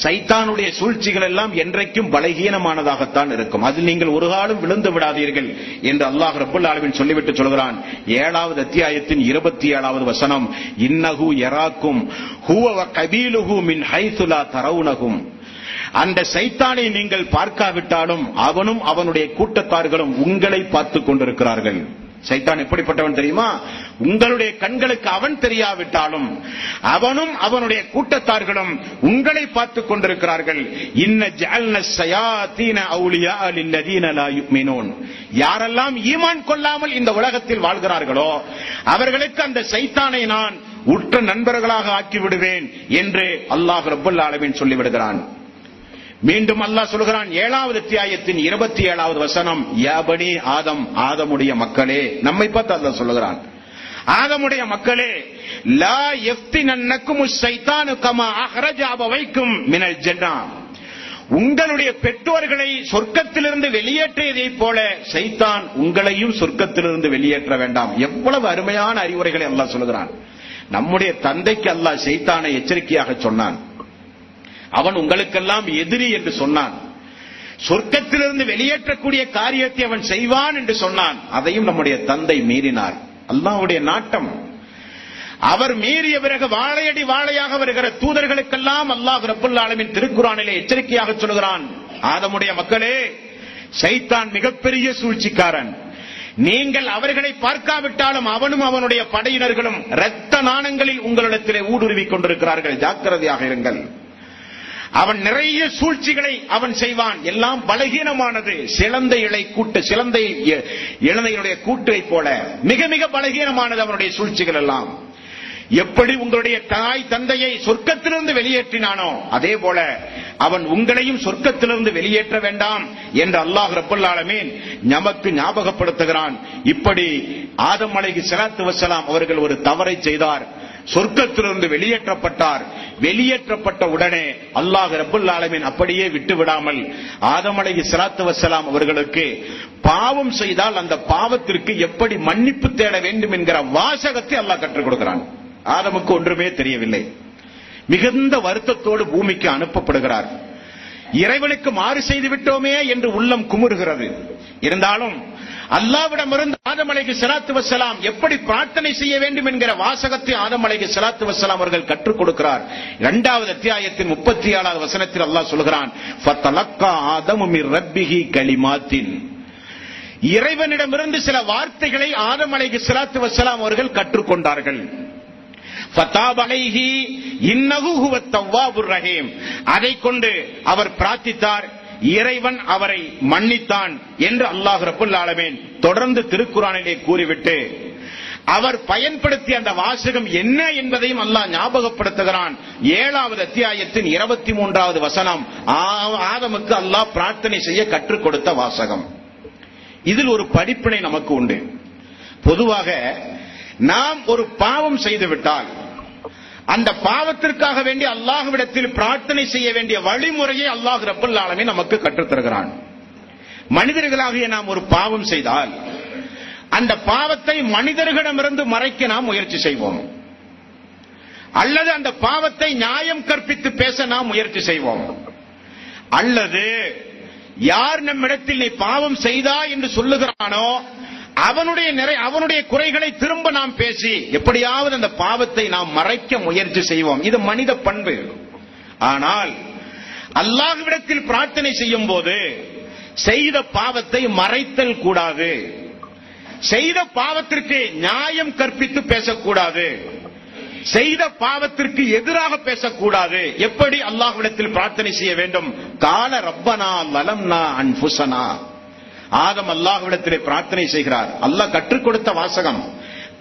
சைத்தானுடைய சூழ்ச்சிகள் எல்லாம் என்றைக்கும் பலகீனமானதாகத்தான் இருக்கும், அதில் நீங்கள் ஒரு காலம் விழுந்து விடாதீர்கள் என்று அல்லாஹ் ரப்பல் ஆலமீன் சொல்லிவிட்டு சொல்கிறான். 7வது அத்தியாயத்தின் 27வது வசனம், இன்னஹு யராக்கும் ஹுவ வ கபீலுஹு மின் ஹைது லா தரவுனஹும், அந்த சைத்தானை நீங்கள் பார்க்காவிட்டாலும் அவனும் அவனுடைய கூட்டத்தார்களும் உங்களை பார்த்துக் கொண்டிருக்கிறார்கள். சைத்தான் எப்படிப்பட்டவன் தெரியுமா? உங்களுடைய கண்களுக்கு அவன் தெரியாவிட்டாலும் அவனும் அவனுடைய கூட்டத்தார்களும் உங்களை பார்த்துக் கொண்டிருக்கிறார்கள். இன்ன ஜஅல்ன ஷயாத்தீன அவுலியா லில்லதீன லா யுமினூன், யாரெல்லாம் ஈமான் கொள்ளாமல் இந்த உலகத்தில் வாழ்கிறார்களோ அவர்களுக்கு அந்த சைத்தானை நான் உற்ற நண்பர்களாக ஆக்கி விடுவேன் என்று அல்லாஹ் ரப்பல் ஆலமீன் சொல்லிவிடுகிறான். மீண்டும் அல்லாஹ் சொல்கிறான் 7வது அத்தியாயத்தின் 27வது வசனம், யா பனி ஆதம், ஆதமுடைய மக்களே, நம்மை பார்த்து அல்லாஹ் சொல்கிறான், ஆதமுடைய மக்களே, லா யஃப்தினன்னகுமுஷ் ஷைத்தானு கமா அஹ்ரஜ அபவைக்கும் மினல் ஜன்னா, உங்களுடைய பெற்றோர்களை சொர்க்கத்திலிருந்து வெளியேற்றியதைப் போல சைத்தான் உங்களையும் சொர்க்கத்திலிருந்து வெளியேற்ற வேண்டாம். எவ்வளவு அருமையான அறிவுரைகளை அல்லாஹ் சொல்கிறான். நம்முடைய தந்தைக்கு அல்லாஹ் சைத்தானை எச்சரிக்கையாக சொன்னான், அவன் உங்களுக்கெல்லாம் எதிரி என்று சொன்னான். சொர்க்கத்திலிருந்து வெளியேற்றக்கூடிய காரியத்தை அவன் செய்வான் என்று சொன்னான். அதையும் நம்முடைய தந்தை மீறினார். அல்லாஹ்வுடைய நாட்டம். அவர் மீறிய பிறகு வாழையடி வாழையாக வருகிற தூதர்களுக்கெல்லாம் அல்லாஹ் ரப்பல் ஆலமீன் திருக்குர்ஆனிலே எச்சரிக்கையாக சொல்கிறான், ஆதமுடைய மக்களே, சைத்தான் மிகப்பெரிய சூழ்ச்சிக்காரன். நீங்கள் அவர்களை பார்க்காவிட்டாலும் அவனும் அவனுடைய படையினர்களும் இரத்த நாணங்களில் உங்களிடத்திலே ஊடுருவிக் கொண்டிருக்கிறார்கள், ஜாக்கிரதையாக இருங்கள். அவன் நிறைய சூழ்ச்சிகளை அவன் செய்வான், எல்லாம் பலகீனமானது. சிலந்த இளந்தையுடைய கூட்டை போல மிக மிக பலகீனமானது அவனுடைய சூழ்ச்சிகள் எல்லாம். எப்படி உங்களுடைய தாய் தந்தையை சொர்க்கத்திலிருந்து வெளியேற்றினானோ அதே போல அவன் உங்களையும் சொர்க்கத்திலிருந்து வெளியேற்ற வேண்டாம் என்று அல்லாஹ் ரப்பல் ஆலமீன் நமக்கு ஞாபகப்படுத்துகிறான். இப்படி ஆதம் அலைஹிஸ்ஸலாத்து வஸ்ஸலாம் அவர்கள் ஒரு தவறை செய்தார், சொர்க்கத்திலிருந்து வெளியேற்றப்பட்டார். வெளியேற்றப்பட்ட உடனே அல்லாஹ் ரப்பல் ஆலமீன் அப்படியே விட்டு விடாமல் ஆதம் அலைஹிஸ்ஸலாத்து வஸ்ஸலாம் அவர்களுக்கு பாவம் செய்தால் அந்த பாவத்திற்கு எப்படி மன்னிப்பு தேட வேண்டும் என்கிற வாசகத்தை அல்லாஹ் கற்றுக் கொடுக்கிறான். ஆதமுக்கு ஒன்றுமே தெரியவில்லை. மிகுந்த வருத்தத்தோடு பூமிக்கு அனுப்பப்படுகிறார். இறைவனுக்கு மாறு செய்து விட்டோமே என்று உள்ளம் குமுறுகிறது. இருந்தாலும் அல்லாஹ்விடமிருந்து ஆதம் அலைஹிஸ்ஸலாத்து வஸ்ஸலாம் எப்படி பிரார்த்தனை செய்ய வேண்டும் என்கிற வாசகத்தை ஆதம் அலைஹிஸ்ஸலாத்து வஸ்ஸலாம் அவர்கள் கற்றுக் கொடுக்கிறார். 2வது அத்தியாயத்தின் 37வது வசனத்தில் அல்லாஹ் சொல்கிறான், ஃபதலக்கா ஆதமு மிர் ரப்பிஹி கலிமாத்தின். இறைவனிடமிருந்து சில வார்த்தைகளை ஆதம் அலைஹிஸ்ஸலாத்து வஸ்ஸலாம் அவர்கள் கற்றுக்கொண்டார்கள். ஃபதாப அலைஹி இன்னஹு ஹுவத் தவ்வாபுர் ரஹீம். அதை கொண்டு அவர் பிரார்த்தித்தார், இறைவன் அவரை மன்னித்தான் என்று அல்லாஹ் ரப்பல் ஆலமீன் தொடர்ந்து திருக்குர்ஆனிலே கூறிவிட்டு அவர் பயன்படுத்திய அந்த வாசகம் என்ன என்பதையும் அல்லாஹ் ஞாபகப்படுத்துகிறான். 7வது அத்தியாயத்தின் 23வது வசனம் ஆதமுக்கு அல்லாஹ் பிரார்த்தனை செய்ய கற்றுக் கொடுத்த வாசகம். இதில் ஒரு படிப்பினை நமக்கு உண்டு. பொதுவாக நாம் ஒரு பாவம் செய்துவிட்டால் அந்த பாவத்திற்காக வேண்டி அல்லாஹ்விடத்தில் பிரார்த்தனை செய்ய வேண்டிய வழிமுறையை அல்லாஹ் ரப்பல் ஆலமீன் நமக்கு கற்றுத் தருகிறான். மனிதர்களாகிய நாம் ஒரு பாவம் செய்தால் அந்த பாவத்தை மனிதர்களிடமிருந்து மறைக்க நாம் முயற்சி செய்வோம், அல்லது அந்த பாவத்தை நியாயம் கற்பித்து பேச நாம் முயற்சி செய்வோம், அல்லது யார் நம்மிடத்தில் நீ பாவம் செய்தா என்று சொல்லுகிறானோ அவனுடைய குறைகளை திரும்ப நாம் பேசி எப்படியாவது அந்த பாவத்தை நாம் மறைக்க முயற்சி செய்வோம். இது மனித பண்பு. ஆனால் அல்லாஹ்விடத்தில் பிரார்த்தனை செய்யும் போது செய்த பாவத்தை மறைத்தல் கூடாது, செய்த பாவத்திற்கு நியாயம் கற்பித்து பேசக்கூடாது, செய்த பாவத்திற்கு எதிராக பேசக்கூடாது. எப்படி அல்லாஹ்விடத்தில் பிரார்த்தனை செய்ய வேண்டும்? கால ரப்பனா லலம்னா அன்ஃபுஸனா. ஆதம் அல்லாஹ்விடத்திலே பிரார்த்தனை செய்கிறார். அல்லாஹ் கற்றுக் கொடுத்த வாசகம்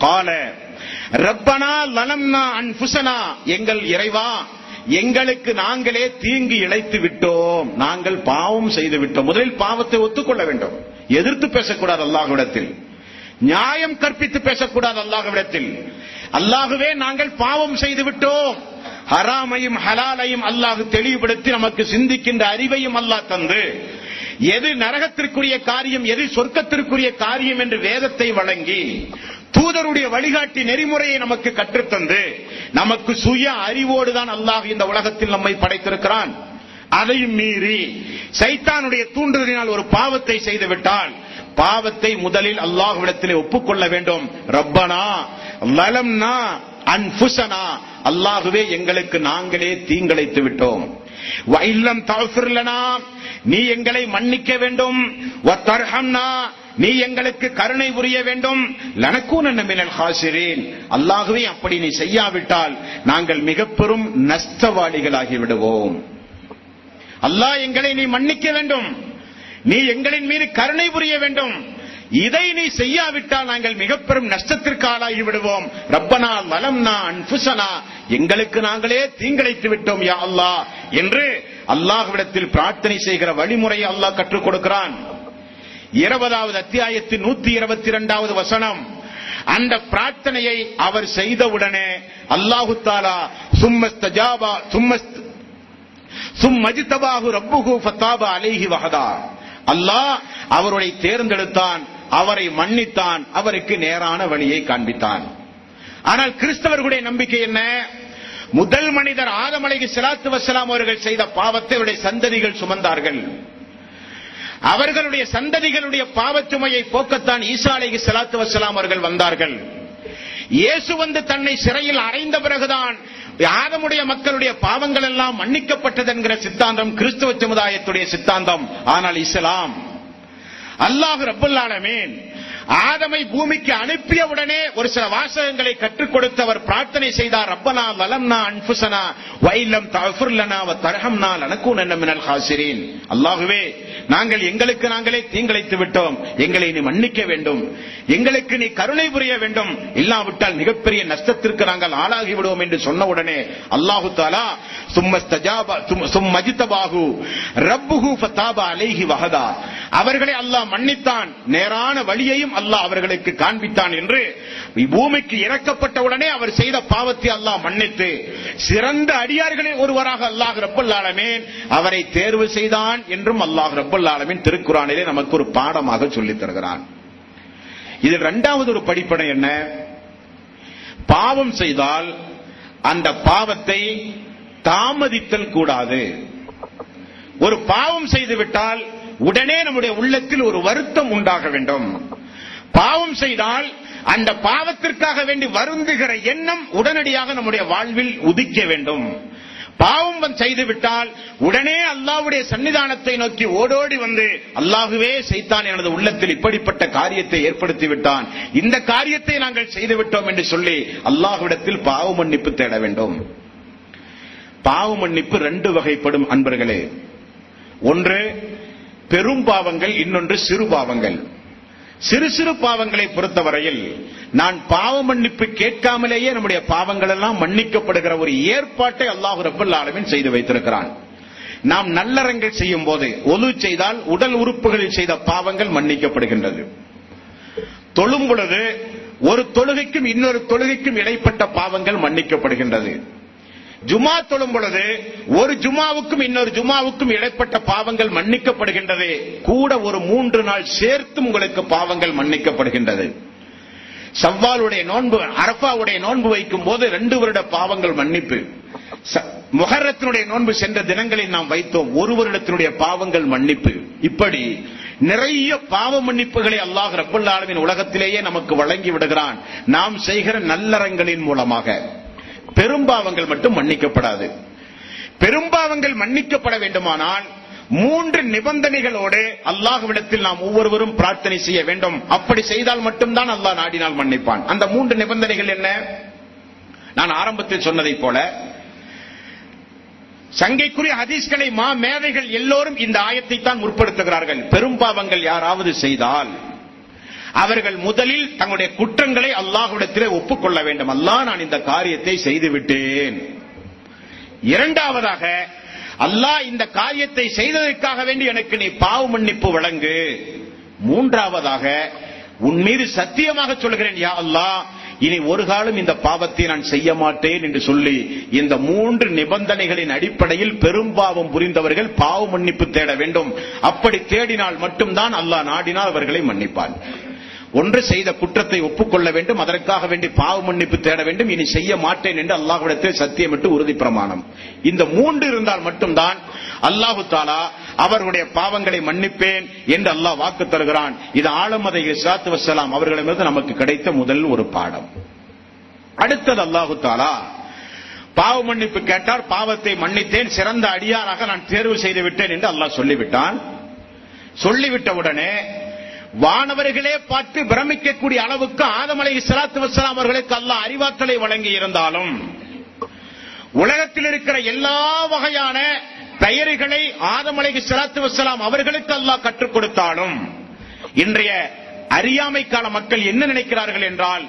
கால ரப்பனா லலம்னா அன்ஃபுஸனா. எங்கள் இறைவா, எங்களுக்கு நாங்களே தீங்கு இழைத்து விட்டோம், நாங்கள் பாவம் செய்து விட்டோம். முதலில் பாவத்தை ஒத்துக்கொள்ள வேண்டும், எதிர்த்து பேசக்கூடாது அல்லாஹ்விடத்தில், நியாயம் கற்பித்து பேசக்கூடாது அல்லாஹ்விடத்தில். அல்லாஹ்வே நாங்கள் பாவம் செய்து விட்டோம். ஹராமையும் ஹலாலையும் அல்லாஹ் தெளிவுபடுத்தி நமக்கு சிந்திக்கின்ற அறிவையும் அல்லாஹ் தந்து எது நரகத்திற்குரிய காரியம் எது சொர்க்கத்திற்குரிய காரியம் என்று வேதத்தை வழங்கி தூதருடைய வழிகாட்டி நெறிமுறையை நமக்கு கற்றுத்தந்து நமக்கு சுய அறிவோடுதான் அல்லாஹ் இந்த உலகத்தில் நம்மை படைத்திருக்கிறான். அதையும் மீறி சைத்தானுடைய தூண்டுதலினால் ஒரு பாவத்தை செய்துவிட்டால் பாவத்தை முதலில் அல்லாஹ்விடத்திலே ஒப்புக்கொள்ள வேண்டும். ரப்பனா லலம்னா அன்ஃபுஸனா. அல்லாஹ்வே எங்களுக்கு நாங்களே தீங்கிழைத்து விட்டோம். வஇல்லம் தஃபிர் லனா, நீ எங்களை மன்னிக்க வேண்டும். வதர்ஹம்னா, நீ எங்களுக்கு கருணை புரிய வேண்டும். லனகூனன்ன மினல் ஹாசிரீன். அல்லாஹ்வே அப்படி நீ செய்யாவிட்டால் நாங்கள் மிக பெரும் நஷ்டவாளிகளாகி விடுவோம். அல்லாஹ் எங்களை நீ மன்னிக்க வேண்டும், நீ எங்களின் மீது கருணை புரிய வேண்டும். இதை நீ செய்யாவிட்டால் நாங்கள் மிக பெரும் நஷ்டத்திற்கு ஆளாகி விடுவோம். ரப்பனா லலம்னா அன்ஃபுஸனா, எங்களுக்கு நாங்களே தீங்கிழைத்து விட்டோம் யா அல்லாஹ் என்று அல்லாஹ்விடத்தில் பிரார்த்தனை செய்கிற வழிமுறையை அல்லாஹ் கற்றுக் கொடுக்கிறான். 20வது அத்தியாயத்தின் 122வது வசனம். அந்த பிரார்த்தனையை அவர் செய்தவுடனே அல்லாஹு தஆலா சும்மஸ்தஜாபா சும்மஜ்தபாஹு ரப்புஹு ஃபதாப அலைஹி வஹதா. அல்லாஹ் அவரை தேர்ந்தெடுத்தான், அவரை மன்னித்தான், அவருக்கு நேரான வழியை காண்பித்தான். ஆனால் கிறிஸ்தவர்களுடைய நம்பிக்கை என்ன? முதல் மனிதர் ஆதம் அலைஹிஸ்ஸலாத்து வஸ்ஸலாம் அவர்கள் செய்த பாவத்தை அவருடைய சந்ததிகள் சுமந்தார்கள். அவர்களுடைய சந்ததிகளுடைய பாவச்சுமையை போக்கத்தான் ஈசா அலைஹிஸ்ஸலாத்து வஸ்ஸலாம் அவர்கள் வந்தார்கள். இயேசு வந்து தன்னை சிறையில் அறைந்த பிறகுதான் ஆதமுடைய மக்களுடைய பாவங்கள் எல்லாம் மன்னிக்கப்பட்டது என்கிற சித்தாந்தம் கிறிஸ்தவ சமுதாயத்துடைய சித்தாந்தம். ஆனால் இஸ்லாம், அல்லாஹ் ரப்பல் ஆலமீன் ஆதமை பூமிக்கு அனுப்பிய உடனே ஒரு சில வாசகங்களை கற்றுக் கொடுத்தவர் பிரார்த்தனை செய்தார். ரப்பனா லலம்னா அன்ஃபுஸனா வஇல்லம் தஃபிர் லனா வதர்ஹம்னா லனகூனன்ன மினல் ஹாசிரீன். அல்லாஹ்வே, நாங்கள் எங்களுக்கு நாங்களே தீங்கிழைத்து விட்டோம், எங்களை நீ மன்னிக்க வேண்டும், எங்களுக்கு நீ கருணை புரிய வேண்டும், இல்லாவிட்டால் மிகப்பெரிய நஷ்டத்திற்கு நாங்கள் ஆளாகி விடுவோம் என்று சொன்ன உடனே அல்லாஹு தஆலா சும்மஜ்தபாஹு ரப்புஹு ஃபதாப அலைஹி வஹதா, அவர்களை அல்லாஹ் மன்னித்தான், நேரான வழியையும் அல்லாஹ் அவர்களுக்கு காண்பித்தான் என்று பூமிக்கு இறக்கப்பட்ட உடனே அவர் செய்த பாவத்தை அல்லாஹ் மன்னித்து சிறந்த அடியார்களில் ஒருவராக அல்லாஹ் ரப்பல் ஆலமீன் அவரை தேர்வு செய்தான் என்றும் அல்லாஹ் ரப்பல் ஆலமீன் திருக்குர்ஆனிலே நமக்கு ஒரு பாடமாக சொல்லித் தருகிறான். இதில் 2வது ஒரு படிப்பனை என்ன? பாவம் செய்தால் அந்த பாவத்தை தாமதித்தல் கூடாது. ஒரு பாவம் செய்துவிட்டால் உடனே நம்முடைய உள்ளத்தில் ஒரு வருத்தம் உண்டாக வேண்டும். பாவம் செய்தால் அந்த பாவத்திற்காக வேண்டி வருந்துகிற எண்ணம் உடனடியாக நம்முடைய வாழ்வில் உதிக்க வேண்டும். பாவம் செய்துவிட்டால் உடனே அல்லாஹ்வுடைய சன்னிதானத்தை நோக்கி ஓடோடி வந்து, அல்லாஹ்வே சைத்தான் எனது உள்ளத்தில் இப்படிப்பட்ட காரியத்தை ஏற்படுத்தி விட்டான், இந்த காரியத்தை நாங்கள் செய்துவிட்டோம் என்று சொல்லி அல்லாஹ்விடத்தில் பாவ மன்னிப்பு தேட வேண்டும். பாவ மன்னிப்பு 2 வகைப்படும் அன்பர்களே. ஒன்று பெரும் பாவங்கள், இன்னொன்று சிறு பாவங்கள். சிறு சிறு பாவங்களை பொறுத்தவரையில் நான் பாவ மன்னிப்பு கேட்காமலேயே நம்முடைய பாவங்கள் எல்லாம் மன்னிக்கப்படுகிற ஒரு ஏற்பாட்டை அல்லாஹ் ரப்பல் ஆலமீன் செய்து வைத்திருக்கிறான். நாம் நல்லறங்கள் செய்யும் போது, ஒது செய்தால் உடல் உறுப்புகளில் செய்த பாவங்கள் மன்னிக்கப்படுகின்றது. தொழும் பொழுது ஒரு தொழுகைக்கும் இன்னொரு தொழுகைக்கும் இடைப்பட்ட பாவங்கள் மன்னிக்கப்படுகின்றது. ஜுமா தொழும் பொழுது ஒரு ஜுமாவுக்கும் இன்னொரு ஜுமாவுக்கும் இடைப்பட்ட பாவங்கள் மன்னிக்கப்படுகின்றது. கூட ஒரு 3 நாள் சேர்த்து உங்களுக்கு பாவங்கள் மன்னிக்கப்படுகின்றது. ஷவ்வாலுடைய நோன்பு, அரஃபாவுடைய நோன்பு வைக்கும் போது 2 வருட பாவங்கள் மன்னிப்பு. முஹர்ரத்தினுடைய நோன்பு சென்ற தினங்களில் நாம் வைத்தோம், 1 வருடத்தினுடைய பாவங்கள் மன்னிப்பு. இப்படி நிறைய பாவ மன்னிப்புகளை அல்லாஹ் ரப்பல் ஆலமீன் உலகத்திலேயே நமக்கு வழங்கி விடுகிறான், நாம் செய்கிற நல்லறங்களின் மூலமாக. பெரும்பாவங்கள் மட்டும் மன்னிக்கப்படாது. பெரும்பாவங்கள் மன்னிக்கப்பட வேண்டுமானால் 3 நிபந்தனைகளோடு அல்லாஹ்விடத்தில் நாம் ஒவ்வொருவரும் பிரார்த்தனை செய்ய வேண்டும். அப்படி செய்தால் மட்டும்தான் அல்லாஹ் நாடினால் மன்னிப்பான். அந்த 3 நிபந்தனைகள் என்ன? நான் ஆரம்பத்தில் சொன்னதை போல சங்கைக்குரிய ஹதீஸ்களை மேதைகள் எல்லோரும் இந்த ஆயத்தை தான் முற்படுத்துகிறார்கள். பெரும்பாவங்கள் யாராவது செய்தால் அவர்கள் முதலில் தங்களுடைய குற்றங்களை அல்லாஹ்விடத்திலே ஒப்புக்கொள்ள வேண்டும். அல்லாஹ், நான் இந்த காரியத்தை செய்துவிட்டேன். இரண்டாவதாக, அல்லாஹ் இந்த காரியத்தை செய்ததற்காக வேண்டி எனக்கு நீ பாவ மன்னிப்பு வழங்கு. மூன்றாவதாக, உன் மீது சத்தியமாக சொல்கிறேன் யா அல்லாஹ், இனி ஒரு காலம் இந்த பாவத்தை நான் செய்ய மாட்டேன் என்று சொல்லி இந்த 3 நிபந்தனைகளின் அடிப்படையில் பெரும்பாவம் புரிந்தவர்கள் பாவ மன்னிப்பு தேட வேண்டும். அப்படி தேடினால் மட்டும்தான் அல்லாஹ் நாடினால் அவர்களை மன்னிப்பான். ஒன்று, செய்த குற்றத்தை ஒப்புக்கொள்ள வேண்டும், அதற்காக வேண்டி பாவ மன்னிப்பு தேட வேண்டும், இனி செய்ய மாட்டேன் என்று அல்லாஹ்விடத்தில் சத்தியமிட்டு உறுதி பிரமாணம். இந்த 3 இருந்தால் மட்டும்தான் அல்லாஹு தஆலா அவர்களுடைய பாவங்களை மன்னிப்பேன் என்று அல்லாஹ் வாக்கு தருகிறான். இது ஆலம் அலைஹிஸ்ஸலாத்து வஸ்ஸலாம் அவர்களிடமிருந்து நமக்கு கிடைத்த முதல் ஒரு பாடம். அடுத்தது, அல்லாஹு தஆலா பாவ மன்னிப்பு கேட்டார், பாவத்தை மன்னித்தேன், சிறந்த அடியாராக நான் தேர்வு செய்து விட்டேன் என்று அல்லாஹ் சொல்லிவிட்டான். சொல்லிவிட்ட உடனே வானவர்களே பார்த்து பிரமிக்கக்கூடிய அளவுக்கு ஆதம் அலைஹிஸ்ஸலாத்து வஸ்ஸலாம் அவர்களுக்கு அல்லாஹ் அறிவாற்றலை வழங்கி இருந்தாலும், உலகத்தில் இருக்கிற எல்லா வகையான பெயர்களை ஆதம் அலைஹிஸ்ஸலாத்து வஸ்ஸலாம் அவர்களுக்கு அல்லாஹ் கற்றுக் கொடுத்தாலும், இன்றைய அறியாமை கால மக்கள் என்ன நினைக்கிறார்கள் என்றால்,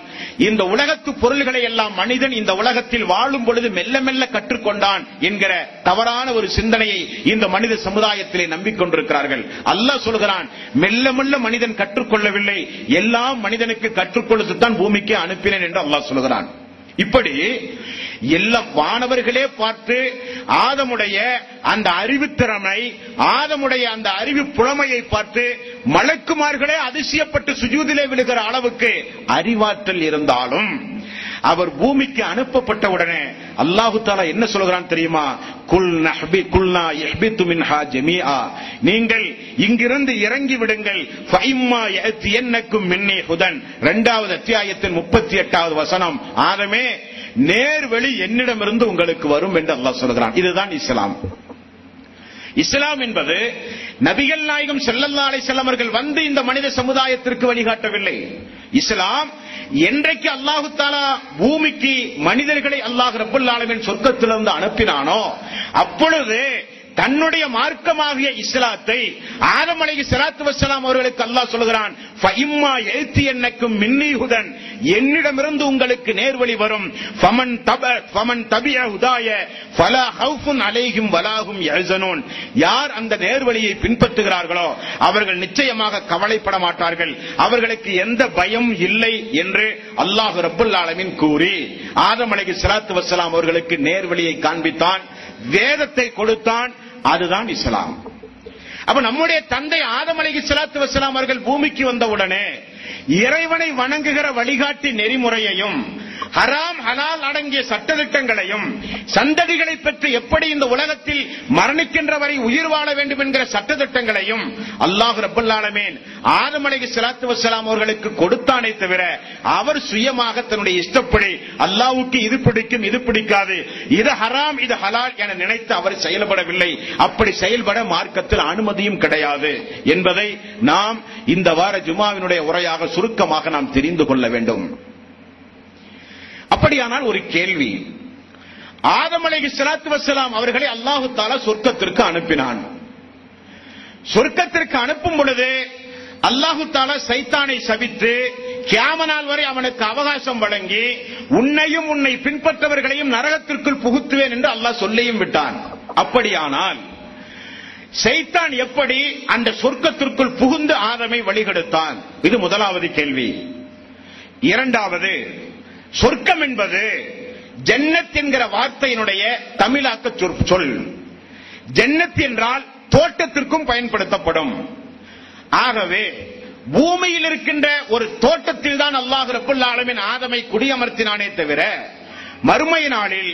இந்த உலகத்து பொருள்களை எல்லாம் மனிதன் இந்த உலகத்தில் வாழும் பொழுது மெல்ல மெல்ல கற்றுக்கொண்டான் என்கிற தவறான ஒரு சிந்தனையை இந்த மனித சமுதாயத்திலே நம்பிக்கொண்டிருக்கிறார்கள். அல்லாஹ் சொல்கிறான், மெல்ல மெல்ல மனிதன் கற்றுக்கொள்ளவில்லை, எல்லாம் மனிதனுக்கு கற்றுக்கொள்ளத்தான் பூமிக்கு அனுப்பினேன் என்று அல்லாஹ் சொல்கிறான். இப்படி எல்லா வானவர்களே பார்த்து ஆதமுடைய அந்த அறிவுத்திறமை, ஆதமுடைய அந்த அறிவு புலமையை பார்த்து மலக்குமார்களே அதிசயப்பட்டு சுஜூதிலே விழுகிற அளவுக்கு அறிவாற்றல் இருந்தாலும், அவர் பூமிக்கு அனுப்பப்பட்ட உடனே அல்லாஹு தஆலா என்ன சொல்கிறான் தெரியுமா? குல்னா யஹ்பித்து மின்ஹா ஜமீஆ, நீங்கள் இங்கிருந்து இறங்கி விடுங்கள். ஃபஇம்மா யஅத்தியன்னக்கும் மின்னி ஹுதன், 2வது அத்தியாயத்தின் 38வது வசனம். ஆதமே, நேர்வழி என்னிடமிருந்து உங்களுக்கு வரும் என்று அல்லாஹ் சொல்கிறான். இதுதான் இஸ்லாம். இஸ்லாம் என்பது நபிகள் நாயகம் ஸல்லல்லாஹு அலைஹி வஸல்லம் அவர்கள் வந்து இந்த மனித சமுதாயத்திற்கு வழிகாட்டவில்லை. இஸ்லாம் என்றைக்கு அல்லாஹு தஆலா பூமிக்கு மனிதர்களை அல்லாஹ் ரப்பல் ஆலமீன் சொர்க்கத்திலிருந்து அனுப்பினானோ, அப்பொழுது தன்னுடைய மார்க்கமாகிய இஸ்லாத்தை ஆதம் அலைஹிஸ்ஸலாத்து வஸ்ஸலாம் அவர்களுக்கு அல்லாஹ் சொல்கிறான், ஃபஇம்மா யஅத்தியன்னக்கும் மின்னி ஹுதன், என்னிடமிருந்து உங்களுக்கு நேர்வழி வரும். ஃபமன் தபிஅ ஹுதாய ஃபலா ஹவுஃபுன் அலைஹிம் வலாஹும் யஹ்ஸனூன், யார் அந்த நேர்வழியை பின்பற்றுகிறார்களோ அவர்கள் நிச்சயமாக கவலைப்பட மாட்டார்கள், அவர்களுக்கு எந்த பயம் இல்லை என்று அல்லாஹ் ரப்பல் ஆலமீன் கூறி ஆதம் அலைஹிஸ்ஸலாத்து வஸ்ஸலாம் அவர்களுக்கு நேர்வழியை காண்பித்தான், வேதத்தை கொடுத்தான். அதுதான் இஸ்லாம். அப்ப நம்முடைய தந்தை ஆதம் அலைஹிஸ்ஸலாத்து வஸ்ஸலாம் அவர்கள் பூமிக்கு வந்தவுடனே இறைவனை வணங்குகிற வழிகாட்டி நெறிமுறையையும் ஹராம் ஹலால் அடங்கிய சட்டதிட்டங்களையும் சந்ததிகளை பெற்று எப்படி இந்த உலகத்தில் மரணிக்கின்ற வரை உயிர் வாழ வேண்டும் என்கிற சட்டதிட்டங்களையும் அல்லாஹ் ரப்பல் ஆலமீன் ஆதம் அலைஹிஸ்ஸலாத்து வஸ்ஸலாம் அவர்களுக்கு கொடுத்தானே தவிர அவர் சுயமாக தன்னுடைய இஷ்டப்படி அல்லாஹ்வுக்கு இது பிடிக்கும் இது பிடிக்காது, இது ஹராம் இது ஹலால் என நினைத்து அவர் செயல்படவில்லை. அப்படி செயல்பட மார்க்கத்தில் அனுமதியும் கிடையாது என்பதை நாம் இந்த வார ஜுமாவினுடைய உரையாக சுருக்கமாக நாம் தெரிந்து கொள்ள வேண்டும். அப்படியானால் ஒரு கேள்வி, ஆதம் அலைஹிஸ்ஸலாத்து வஸ்ஸலாம் அவர்களை அல்லாஹ் தஆலா சொர்க்கத்திற்கு அனுப்பினான். சொர்க்கத்திற்கு அனுப்பும் பொழுது அல்லாஹ் தஆலா சைத்தானை சபித்து கியாமத் நாள் வரை அவனுக்கு அவகாசம் வழங்கி உன்னையும் உன்னை பின்பற்றவர்களையும் நரகத்திற்குள் புகுத்துவேன் என்று அல்லாஹ் சொல்லியும் விட்டான். அப்படியானால் சைத்தான் எப்படி அந்த சொர்க்கத்திற்குள் புகுந்து ஆதமை வழிகெடுத்தான்? இது முதலாவது கேள்வி. இரண்டாவது, சொர்க்கம் என்பது ஜன்னத் என்கிற வார்த்தையினுடைய தமிழாக்க சொல். ஜன்னத் என்றால் தோட்டத்திற்கும் பயன்படுத்தப்படும். ஆகவே பூமியில் இருக்கின்ற ஒரு தோட்டத்தில் தான் அல்லாஹ் ரப்பல் ஆலமீன் ஆதமை குடியமர்த்தினானே தவிர மறுமை நாளில்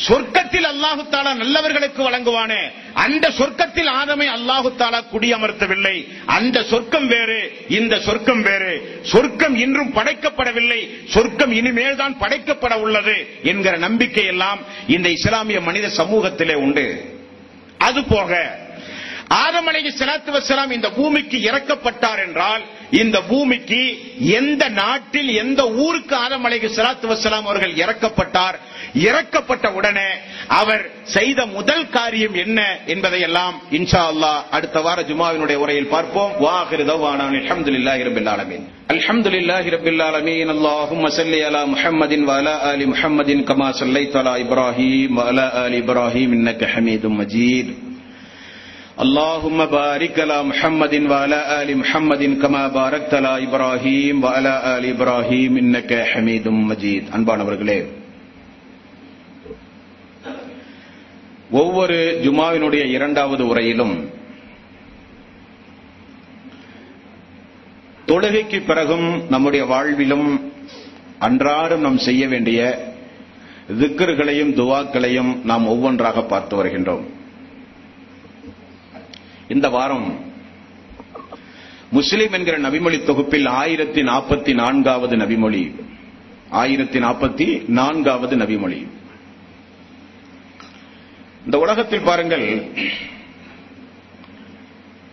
சொர்க்கத்தில் அல்லாஹ் தஆலா நல்லவர்களுக்கு வழங்குவானே அந்த சொர்க்கத்தில் ஆதமை அல்லாஹ் தஆலா குடியமர்த்தவில்லை. அந்த சொர்க்கம் வேறு, இந்த சொர்க்கம் வேறு. சொர்க்கம் இன்றும் படைக்கப்படவில்லை, சொர்க்கம் இனிமேல் தான் படைக்கப்பட உள்ளது என்கிற நம்பிக்கை எல்லாம் இந்த இஸ்லாமிய மனித சமூகத்திலே உண்டு. அதுபோக ஆதம் அலைஹிஸ்ஸலாத்து வஸ்ஸலாம் இந்த பூமிக்கு இறக்கப்பட்டார் என்றால் இந்த பூமிக்கு எந்த நாட்டில் எந்த ஊருக்கு ஆதம் அலைஹிஸ்ஸலாத்து வஸ்ஸலாம் அவர்கள் இறக்கப்பட்டார், இறக்கப்பட்ட உடனே அவர் செய்த முதல் காரியம் என்ன என்பதை எல்லாம் இன்ஷா அல்லாஹ் அடுத்த வார ஜுமாவினுடைய உரையில் பார்ப்போம். வாஹிரு தவானா அல்ஹம்துலில்லாஹி ரப்பில் ஆலமீன். அல்ஹம்துலில்லாஹி ரப்பில் ஆலமீன். அல்லாஹும்ம ஸல்லி அலா முஹம்மதின் வ அலா ஆலி முஹம்மதின் கமா ஸல்லைத அலா இப்ராஹீம் வ அலா ஆலி இப்ராஹீம் இன்னக ஹமீதும் மஜீத். اللهم بارك على محمد وعلى آل محمد كما باركت على إبراهيم وعلى آل إبراهيم إنك حميد مجيد. அன்பானவர்களே, ஒவ்வொரு ஜுமாவினுடைய இரண்டாவது உரையிலும் தொழுகைக்கு பிறகும் நம்முடைய வாழ்விலும் அன்றாடம் நாம் செய்ய வேண்டிய திக்ர்களையும் துஆக்களையும் நாம் ஒவ்வொன்றாக பார்த்து வருகின்றோம். இந்த வாரம் முஸ்லிம் என்கிற நபிமொழி தொகுப்பில் 1044வது நபிமொழி, 1044வது நபிமொழி. இந்த உலகத்தில் பாருங்கள்,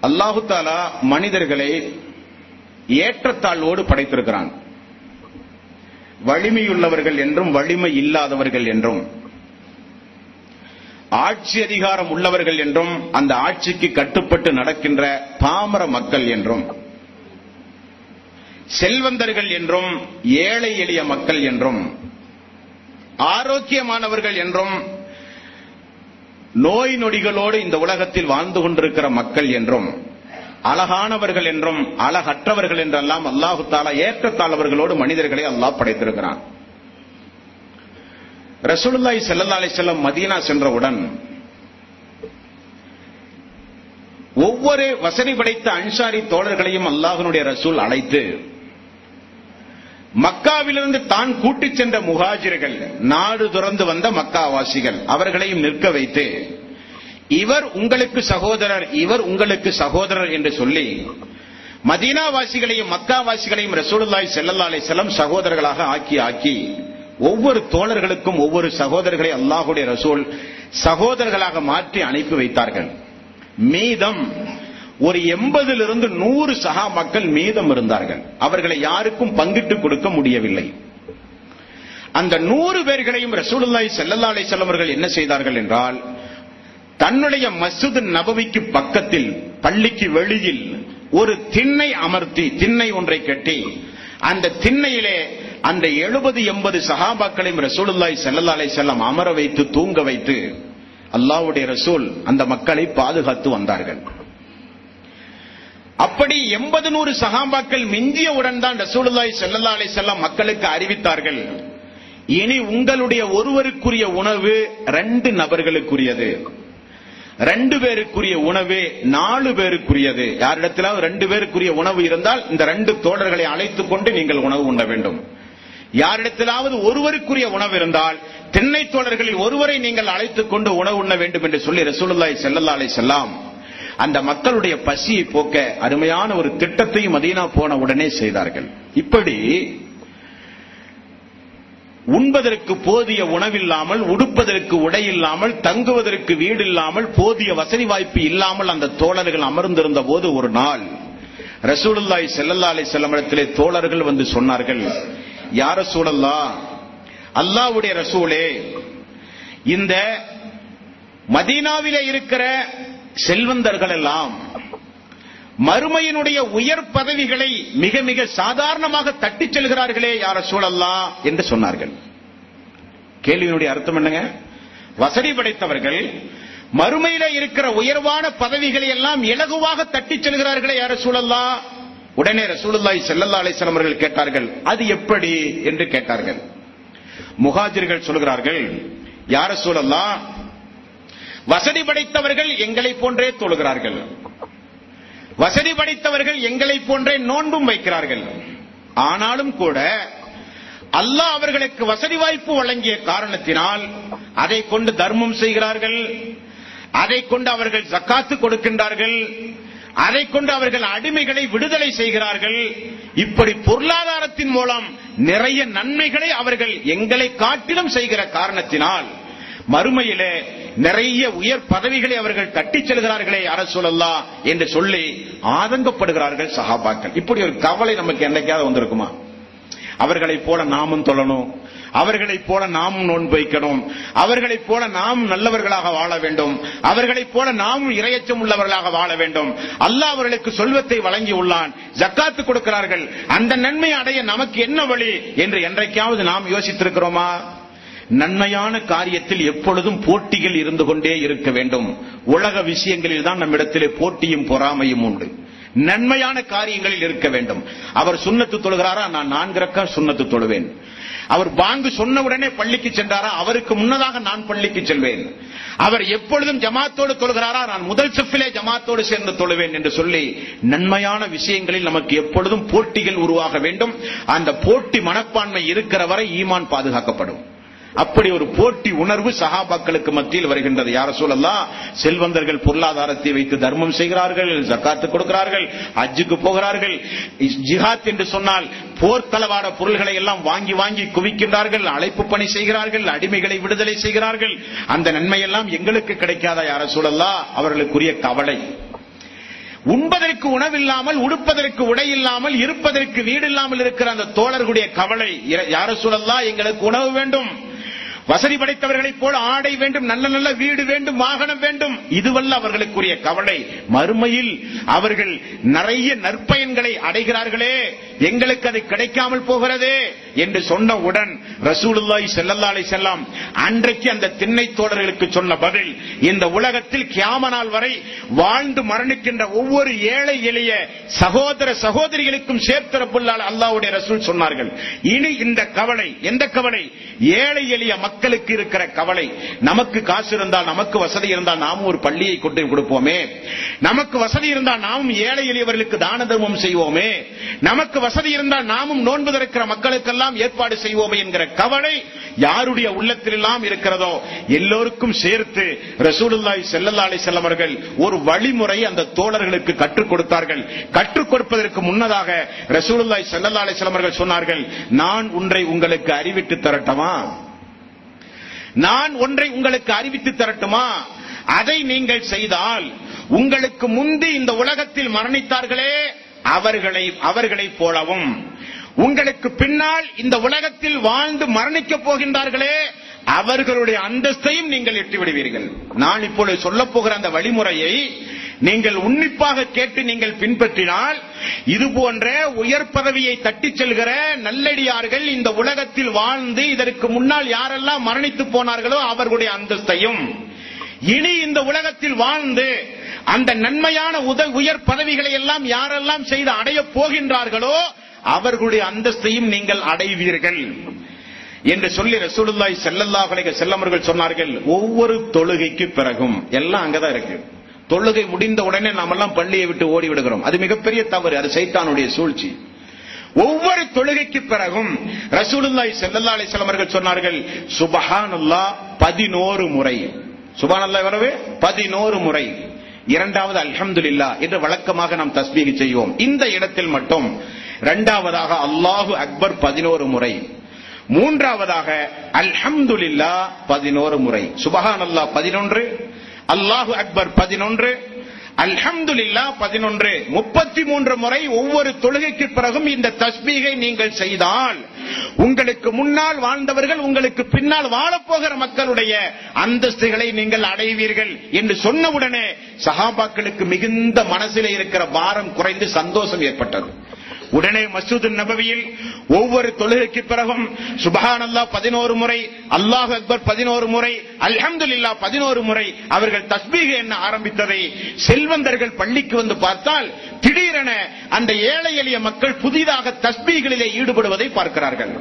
அல்லாஹு தஆலா மனிதர்களை ஏற்றத்தாழ்வோடு படைத்திருக்கிறான். வலிமையுள்ளவர்கள் என்றும் வலிமை இல்லாதவர்கள் என்றும், ஆட்சி அதிகாரம் உள்ளவர்கள் என்றும் அந்த ஆட்சிக்கு கட்டுப்பட்டு நடக்கின்ற பாமர மக்கள் என்றும், செல்வந்தர்கள் என்றும் ஏழை எளிய மக்கள் என்றும், ஆரோக்கியமானவர்கள் என்றும் நோய் நொடிகளோடு இந்த உலகத்தில் வாழ்ந்து கொண்டிருக்கிற மக்கள் என்றும், அழகானவர்கள் என்றும் அழகற்றவர்கள் என்றெல்லாம் அல்லாஹு தஆலா ஏற்றத்தாழ்வர்களோடு மனிதர்களை அல்லாஹ் படைத்திருக்கிறான். ரசூலுல்லாஹி ஸல்லல்லாஹு அலைஹி வஸல்லம் மதீனா சென்றவுடன் ஒவ்வொரு வசதி படைத்த அன்சாரி தோழர்களையும் அல்லாஹ்வுடைய ரசூல் அழைத்து மக்காவிலிருந்து தான் கூட்டிச் சென்ற முஹாஜிர்கள், நாடு துறந்து வந்த மக்காவாசிகள், அவர்களையும் நிற்க வைத்து இவர் உங்களுக்கு சகோதரர், இவர் உங்களுக்கு சகோதரர் என்று சொல்லி மதீனாவாசிகளையும் மக்காவாசிகளையும் ரசூலுல்லாஹி ஸல்லல்லாஹு அலைஹி வஸல்லம் சகோதரர்களாக ஆக்கி ஒவ்வொரு தோழர்களுக்கும் ஒவ்வொரு சகோதரர்களை அல்லாஹ்வுடைய ரசூல் சகோதரர்களாக மாற்றி அனுப்பி வைத்தார்கள். மீதம் ஒரு 80லிருந்து 100 சஹாபாக்கள் மீதம் இருந்தார்கள். அவர்களை யாருக்கும் பங்கிட்டு கொடுக்க முடியவில்லை. அந்த 100 பேர்களையும் ரசூலுல்லாஹி ஸல்லல்லாஹு அலைஹி வஸல்லம் அவர்கள் என்ன செய்தார்கள் என்றால், தன்னுடைய மஸ்ஜித் நபவிக்கு பக்கத்தில் பள்ளிக்கு வெளியில் ஒரு திண்ணை அமர்த்தி, திண்ணை ஒன்றை கட்டி அந்த திண்ணையிலே அந்த 70-80 சஹாபாக்களையும் ரசூலுல்லாஹி ஸல்லல்லாஹு அலைஹி வஸல்லம் அமர வைத்து தூங்க வைத்து அல்லாஹ்வுடைய ரசூல் அந்த மக்களை பாதுகாத்து வந்தார்கள். அப்படி 80-100 சஹாபாக்கள் மிஞ்சியவுடன் தான் ரசூலுல்லாஹி ஸல்லல்லாஹு அலைஹி வஸல்லம் மக்களுக்கு அறிவித்தார்கள், இனி உங்களுடைய ஒருவருக்குரிய உணவு 2 நபர்களுக்குரியது, 2 பேருக்குரிய உணவு 4 பேருக்குரியது. யாரிடத்திலாவது 2 பேருக்குரிய உணவு இருந்தால் இந்த 2 தோழர்களை அழைத்துக் கொண்டு நீங்கள் உணவு உண்ண வேண்டும். யாரிடத்திலாவது ஒருவருக்குரிய உணவு இருந்தால் திண்ணை தோழர்களில் ஒருவரை நீங்கள் அழைத்துக் கொண்டு உணவு உண்ண வேண்டும் என்று சொல்லி ரசூலுல்லாஹி ஸல்லல்லாஹு அலைஹி வஸல்லம் அந்த மக்களுடைய பசியை போக்க அருமையான ஒரு திட்டத்தையும் மதீனா போன உடனே செய்தார்கள். இப்படி உண்பதற்கு போதிய உணவில்லாமல், உடுப்பதற்கு உடை இல்லாமல், தங்குவதற்கு வீடு இல்லாமல், போதிய வசதி வாய்ப்பு இல்லாமல் அந்த தோழர்கள் அமர்ந்திருந்த போது ஒரு நாள் ரசூலுல்லாஹி ஸல்லல்லாஹு அலைஹி வஸல்லம் இடத்திலே தோழர்கள் வந்து சொன்னார்கள், யா ரசூலல்லாஹ், அல்லாஹ்வுடைய ரசூலே, இந்த மதீனாவிலே இருக்கிற செல்வந்தர்கள் எல்லாம் மறுமையினுடைய உயர் பதவிகளை மிக மிக சாதாரணமாக தட்டிச் செல்கிறார்களே யா ரசூலல்லாஹ் என்று சொன்னார்கள். கேள்வியினுடைய அர்த்தம் என்னங்க? வசதி படைத்தவர்கள் மறுமையில இருக்கிற உயர்வான பதவிகளை எல்லாம் இலகுவாக தட்டிச் செல்கிறார்களே யா ரசூலல்லாஹ். உடனே ரசூலுல்லாஹி ஸல்லல்லாஹு அலைஹி வஸல்லம் அவர்கள் கேட்டார்கள், அது எப்படி என்று கேட்டார்கள். முஹாஜிர்கள் சொல்கிறார்கள், யா ரசூலல்லாஹ், வசதி படைத்தவர்கள் எங்களை போன்றே தொழுகிறார்கள், வசதி படைத்தவர்கள் எங்களை போன்றே நோன்பும் வைக்கிறார்கள். ஆனாலும் கூட அல்லாஹ் அவர்களுக்கு வசதி வாய்ப்பு வழங்கிய காரணத்தினால் அதை கொண்டு தர்மம் செய்கிறார்கள், அதை கொண்டு அவர்கள் ஜக்காத்து கொடுக்கின்றார்கள், அதை கொண்டு அவர்கள் அடிமைகளை விடுதலை செய்கிறார்கள். இப்படி பொருளாதாரத்தின் மூலம் நிறைய நன்மைகளை அவர்கள் எங்களை காட்டிலும் செய்கிற காரணத்தினால் மறுமையிலே நிறைய உயர் பதவிகளை அவர்கள் தட்டிச் செல்கிறார்களே யா ரசூலல்லாஹ் என்று சொல்லி ஆதங்கப்படுகிறார்கள் சஹாபாக்கள். இப்படி ஒரு கவலை நமக்கு என்னைக்காவது வந்திருக்குமா? அவர்களைப் போல நாமும் தொழணும், அவர்களைப் போல நாமும் நோன்பு வைக்கணும், அவர்களைப் போல நாம் நல்லவர்களாக வாழ வேண்டும், அவர்களைப் போல நாமும் இறையச்சம் உள்ளவர்களாக வாழ வேண்டும். அல்லாஹ் அவர்களுக்கு செல்வத்தை வழங்கி உள்ளான், ஜக்காத்து கொடுக்கிறார்கள், அந்த நன்மை அடைய நமக்கு என்ன வழி என்று என்றைக்காவது நாம் யோசித்திருக்கிறோமா? நன்மையான காரியத்தில் எப்பொழுதும் போட்டிகள் இருந்து கொண்டே இருக்க வேண்டும். உலக விஷயங்களில் தான் நம்மிடத்திலே போட்டியும் பொறாமையும் உண்டு. நன்மையான காரியங்களில் இருக்க வேண்டும். அவர் சுன்னத்து தொழுகிறாரா, நான் 4 ரக்காத் சுன்னத்து தொழுவேன். அவர் பாங்கு சொன்ன உடனே பள்ளிக்கு சென்றாரா, அவருக்கு முன்னதாக நான் பள்ளிக்கு செல்வேன். அவர் எப்பொழுதும் ஜமாத்தோடு தொழுகிறாரா, நான் முதல் சஃபிலே ஜமாத்தோடு சேர்ந்து தொழுவேன் என்று சொல்லி நன்மையான விஷயங்களில் நமக்கு எப்பொழுதும் போட்டிகள் உருவாக வேண்டும். அந்த போட்டி மனப்பான்மை இருக்கிற வரை ஈமான் பாதுகாக்கப்படும். அப்படி ஒரு போட்டி உணர்வு சஹாபாக்களுக்கு மத்தியில் வருகின்றது. யா ரசூலல்லாஹ், செல்வந்தர்கள் பொருளாதாரத்தை வைத்து தர்மம் செய்கிறார்கள், ஜக்காத்து கொடுக்கிறார்கள், ஹஜ்ஜுக்கு போகிறார்கள். ஜிஹாத் என்று சொன்னால் போர்த்தளவாட பொருள்களை எல்லாம் வாங்கி வாங்கி குவிக்கின்றார்கள், அழைப்பு பணி செய்கிறார்கள், அடிமைகளை விடுதலை செய்கிறார்கள். அந்த நன்மையெல்லாம் எங்களுக்கு கிடைக்காதா யா ரசூலல்லாஹ்? அவர்களுக்குரிய கவலை. உண்பதற்கு உணவில்லாமல், உடுப்பதற்கு உடை இல்லாமல், இருப்பதற்கு வீடு இல்லாமல் இருக்கிற அந்த தோழர்களுடைய கவலை, யா ரசூலல்லாஹ், எங்களுக்கு உணவு வேண்டும், வசதி படைத்தவர்களைப் போல ஆடை வேண்டும், நல்ல நல்ல வீடு வேண்டும், வாகனம் வேண்டும். இதுவல்ல அவர்களுக்குரிய கவலை. மறுமையில் அவர்கள் நிறைய நற்பயன்களை அடைகிறார்களே, எங்களுக்கு அது கிடைக்காமல் போகிறதே என்று சொன்னவுடன் ரசூலுல்லாஹி ஸல்லல்லாஹு அலைஹி வஸல்லம் அன்றைக்கு அந்த திண்ணை தோழர்களுக்கு சொன்ன பதில், இந்த உலகத்தில் கியாமத் நாள் வரை வாழ்ந்து மரணிக்கின்ற ஒவ்வொரு ஏழை எளிய சகோதர சகோதரிகளுக்கும் சேர்த்தரப்புள்ளால் அல்லாஹ்வுடைய ரசூல் சொன்னார்கள், இனி இந்த கவலை, எந்த கவலை? ஏழை எளிய மக்களுக்கு இருக்கிற கவலை. நமக்கு காசு இருந்தால், நமக்கு வசதி இருந்தால் நாமும் ஒரு பள்ளியை கொண்டு கொடுப்போமே, நமக்கு வசதி இருந்தால் நாமும் ஏழை எளியவர்களுக்கு தான தர்மம் செய்வோமே, நமக்கு வசதி இருந்தால் நாமும் நோன்பு திறக்கிற மக்களுக்கெல்லாம் ஏற்பாடு செய்வோமே என்கிற கவலை யாருடைய உள்ளத்திலெல்லாம் இருக்கிறதோ எல்லோருக்கும் சேர்த்து ரசூலுல்லாஹி ஸல்லல்லாஹு அலைஹி வஸல்லம் அவர்கள் ஒரு வழிமுறை அந்த தோழர்களுக்கு கற்றுக் கொடுத்தார்கள். கற்றுக் கொடுப்பதற்கு முன்னதாக ரசூலுல்லாஹி ஸல்லல்லாஹு அலைஹி வஸல்லம் அவர்கள் சொன்னார்கள், நான் ஒன்றை உங்களுக்கு அறிவித்து தரட்டுமா? நான் ஒன்றை உங்களுக்கு அறிவித்து தரட்டுமா? அதை நீங்கள் செய்தால் உங்களுக்கு முந்தி இந்த உலகத்தில் மரணித்தார்களே அவர்களைப் போலவும், உங்களுக்கு பின்னால் இந்த உலகத்தில் வாழ்ந்து மரணிக்கப் போகின்றார்களே அவர்களுடைய அந்தஸ்தையும் நீங்கள் எட்டிவிடுவீர்கள். நான் இப்பொழுது சொல்லப் போகிற அந்த வழிமுறையை நீங்கள் உன்னிப்பாக கேட்டு நீங்கள் பின்பற்றினால் இது போன்ற உயர் பதவியை தட்டிச் செல்கிற நல்லடியார்கள் இந்த உலகத்தில் வாழ்ந்து இதற்கு முன்னால் யாரெல்லாம் மரணித்து போனார்களோ அவர்களுடைய அந்தஸ்தையும், இனி இந்த உலகத்தில் வாழ்ந்து அந்த நன்மையான உயர் பதவிகளை எல்லாம் யாரெல்லாம் செய்து அடைய போகின்றார்களோ அவர்களுடைய அந்தஸ்தையும் நீங்கள் அடைவீர்கள் என்று சொல்லி ரசூலுல்லாஹி ஸல்லல்லாஹு அலைஹி வஸல்லம் அவர்கள் சொன்னார்கள். ஒவ்வொரு தொழுகைக்கு பிறகும் எல்லாம் அங்கதான் இருக்கு. தொழுகை முடிந்த உடனே நாமெல்லாம் பள்ளியை விட்டு ஓடி விடுகிறோம். அது மிகப்பெரிய தவறு. அது சைத்தானுடைய சூழ்ச்சி. ஒவ்வொரு தொழுகைக்கு பிறகும் ரசூலுல்லாஹி ஸல்லல்லாஹு அலைஹி வஸல்லம் அவர்கள் சொன்னார்கள், சுப்ஹானல்லாஹ் 11 முறை. சுப்ஹானல்லாஹ் எவ்வளவு? 11 முறை. இரண்டாவது அல்ஹம்துலில்லாஹ் என்று வழக்கமாக நாம் தஸ்பீஹ் செய்வோம். இந்த இடத்தில் மட்டும் இரண்டாவதாக அல்லாஹு அக்பர் 11 முறை, மூன்றாவதாக அல்ஹம்துலில்லாஹ் 11 முறை. சுப்ஹானல்லாஹ் 11, அல்லாஹு அக்பர் 11, அல்ஹம்துலில்லாஹ் 11, 33 முறை ஒவ்வொரு தொழுகைக்கு பிறகும் இந்த தஸ்பீகை நீங்கள் செய்தால் உங்களுக்கு முன்னால் வாழ்ந்தவர்கள் உங்களுக்கு பின்னால் வாழப்போகிற மக்களுடைய அந்தஸ்துகளை நீங்கள் அடைவீர்கள் என்று சொன்னவுடனே சஹாபாக்களுக்கு மிகுந்த மனசிலே இருக்கிற பாரம் குறைந்து சந்தோஷம் ஏற்பட்டது. உடனே மஸ்ஜித் நபவியில் ஒவ்வொரு தொழுகைக்கு பிறகும் சுப்ஹானல்லாஹ் 11 முறை, அல்லாஹு அக்பர் 11 முறை, அல்ஹம்துலில்லாஹ் 11 முறை அவர்கள் தஸ்பீஹ் என்ன ஆரம்பித்ததை செல்வந்தர்கள் பள்ளிக்கு வந்து பார்த்தால் திடீரென அந்த ஏழை எளிய மக்கள் புதிதாக தஸ்பீஹ்களிலே ஈடுபடுவதை பார்க்கிறார்கள்.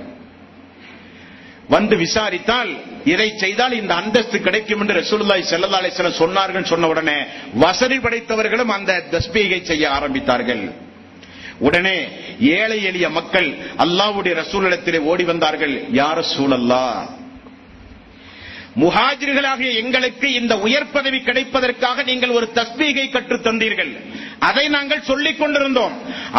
வந்து விசாரித்தால் இதை செய்தால் இந்த அந்தஸ்து கிடைக்கும் என்று ரசூலுல்லாஹி ஸல்லல்லாஹு அலைஹி வஸல்லம் சொன்னார்கள். சொன்ன உடனே வசதி படைத்தவர்களும் அந்த தஸ்பீஹை செய்ய ஆரம்பித்தார்கள். உடனே ஏழை எளிய மக்கள் அல்லாஹ்வுடைய ரசூலிடத்திலே ஓடி வந்தார்கள். யா ரசூலல்லாஹ், முஹாஜிர்களாகிய எங்களுக்கு இந்த உயர் பதவி கிடைப்பதற்காக நீங்கள் ஒரு தஸ்பீகை கற்றுத் தந்தீர்கள், அதை நாங்கள் சொல்லிக் கொண்டிருந்தோம்.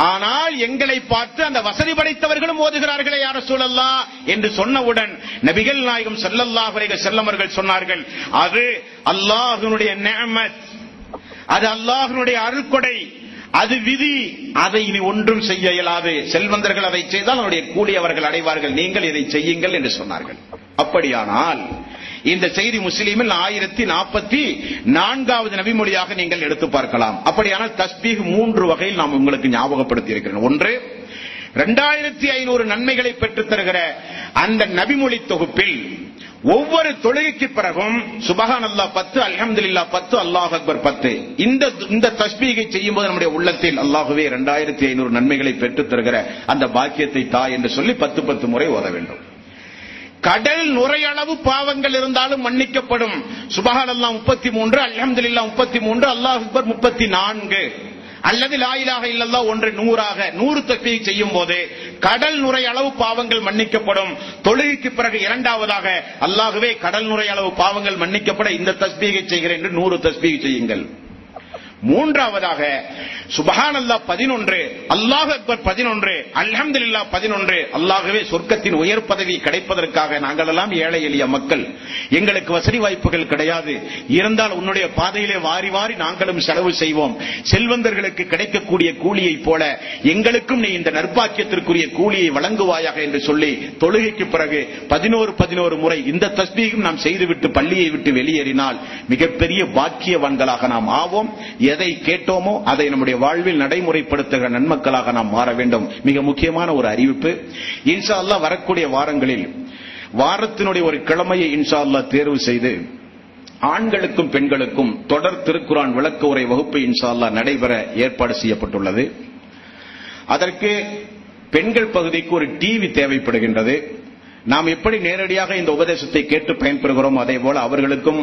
ஆனால் எங்களை பார்த்து அந்த வசதி படைத்தவர்களும் ஓதுகிறார்களே யா ரசூலல்லாஹ் என்று சொன்னவுடன் நபிகள் நாயகம் ஸல்லல்லாஹு அலைஹி வஸல்லம் அவர்கள் சொன்னார்கள், அது அல்லாஹ்வுடைய நிஅமத், அது அல்லாஹ்வுடைய அருள்கொடை, அது விதி, அதை இனி ஒன்றும் செய்ய இயலாது. செல்வந்தர்கள் அதை செய்தால் அவருடைய கூலி அவர்கள் அடைவார்கள், நீங்கள் இதை செய்யுங்கள் என்று சொன்னார்கள். அப்படியானால் இந்த செய்தி முஸ்லிமில் 1044வது நபிமொழியாக நீங்கள் எடுத்து பார்க்கலாம். அப்படியானால் தஸ்பீஹ் 3 வகையில் நாம் உங்களுக்கு ஞாபகப்படுத்தி இருக்கிறோம். ஒன்று, 2500 நன்மைகளை பெற்றுத் தருகிற அந்த நபிமொழி தொகுப்பில் ஒவ்வொரு தொழுகைக்கு பிறகும் சுப்ஹானல்லாஹ் 10, அல்ஹம்துலில்லாஹ் 10, அல்லாஹு அக்பர் 10 இந்த தஸ்பீகை செய்யும் போது நம்முடைய உள்ளத்தில் அல்லாஹ்வே 2500 நன்மைகளை பெற்றுத் தருகிற அந்த பாக்கியத்தை தா என்று சொல்லி 10 முறை ஓத வேண்டும். கடல் நுரையளவு பாவங்கள் இருந்தாலும் மன்னிக்கப்படும். சுப்ஹானல்லாஹ் 33, அல்ஹம்துலில்லாஹ் 33, அல்லாஹு அக்பர் 34, அல்லது லா இலாஹ இல்லல்லாஹ் 100 தஸ்பீஹ் செய்யும் போது கடல் நுரை அளவு பாவங்கள் மன்னிக்கப்படும். தொழுகைக்கு பிறகு இரண்டாவதாக அல்லாஹ்வே கடல் நுரை அளவு பாவங்கள் மன்னிக்கப்பட இந்த தஸ்பீஹை செய்கிறேன் என்று 100 தஸ்பீஹ் செய்யுங்கள். மூன்றாவதாக சுப்ஹானல்லாஹ் 11, அல்லாஹு அக்பர் 11, அல்ஹம்துலில்லாஹ் 11, அல்லாஹ்வே சொர்க்கத்தின் உயர் பதவி கிடைப்பதற்காக நாங்கள் எல்லாம் ஏழை எளிய மக்கள், எங்களுக்கு வசதி வாய்ப்புகள் கிடையாது, இருந்தால் உன்னுடைய பாதையிலே வாரி வாரி நாங்களும் செலவு செய்வோம், செல்வந்தர்களுக்கு கிடைக்கக்கூடிய கூலியை போல எங்களுக்கும் நீ இந்த நற்பாக்கியத்திற்குரிய கூலியை வழங்குவாயாக என்று சொல்லி தொழுகைக்கு பிறகு 11 முறை இந்த தஸ்பீஹும் நாம் செய்துவிட்டு பள்ளியை விட்டு வெளியேறினால் மிகப்பெரிய பாக்கியவான்களாக நாம் ஆவோம். எதை கேட்டோமோ அதை நம்முடைய வாழ்வில் நடைமுறைப்படுத்துகிற நன்மக்களாக நாம் மாற வேண்டும். மிக முக்கியமான ஒரு அறிவிப்பு, இன்ஷா அல்லாஹ் வரக்கூடிய வாரங்களில் வாரத்தினுடைய ஒரு கிழமையை இன்ஷா அல்லாஹ் தேர்வு செய்து ஆண்களுக்கும் பெண்களுக்கும் தொடர் திருக்குர்ஆன் விளக்க உரை வகுப்பு இன்ஷா அல்லாஹ் நடைபெற ஏற்பாடு செய்யப்பட்டுள்ளது. அதற்கு பெண்கள் பகுதிக்கு ஒரு டிவி தேவைப்படுகின்றது. நாம் எப்படி நேரடியாக இந்த உபதேசத்தை கேட்டு பயன்பெறுகிறோம், அதே போல அவர்களுக்கும்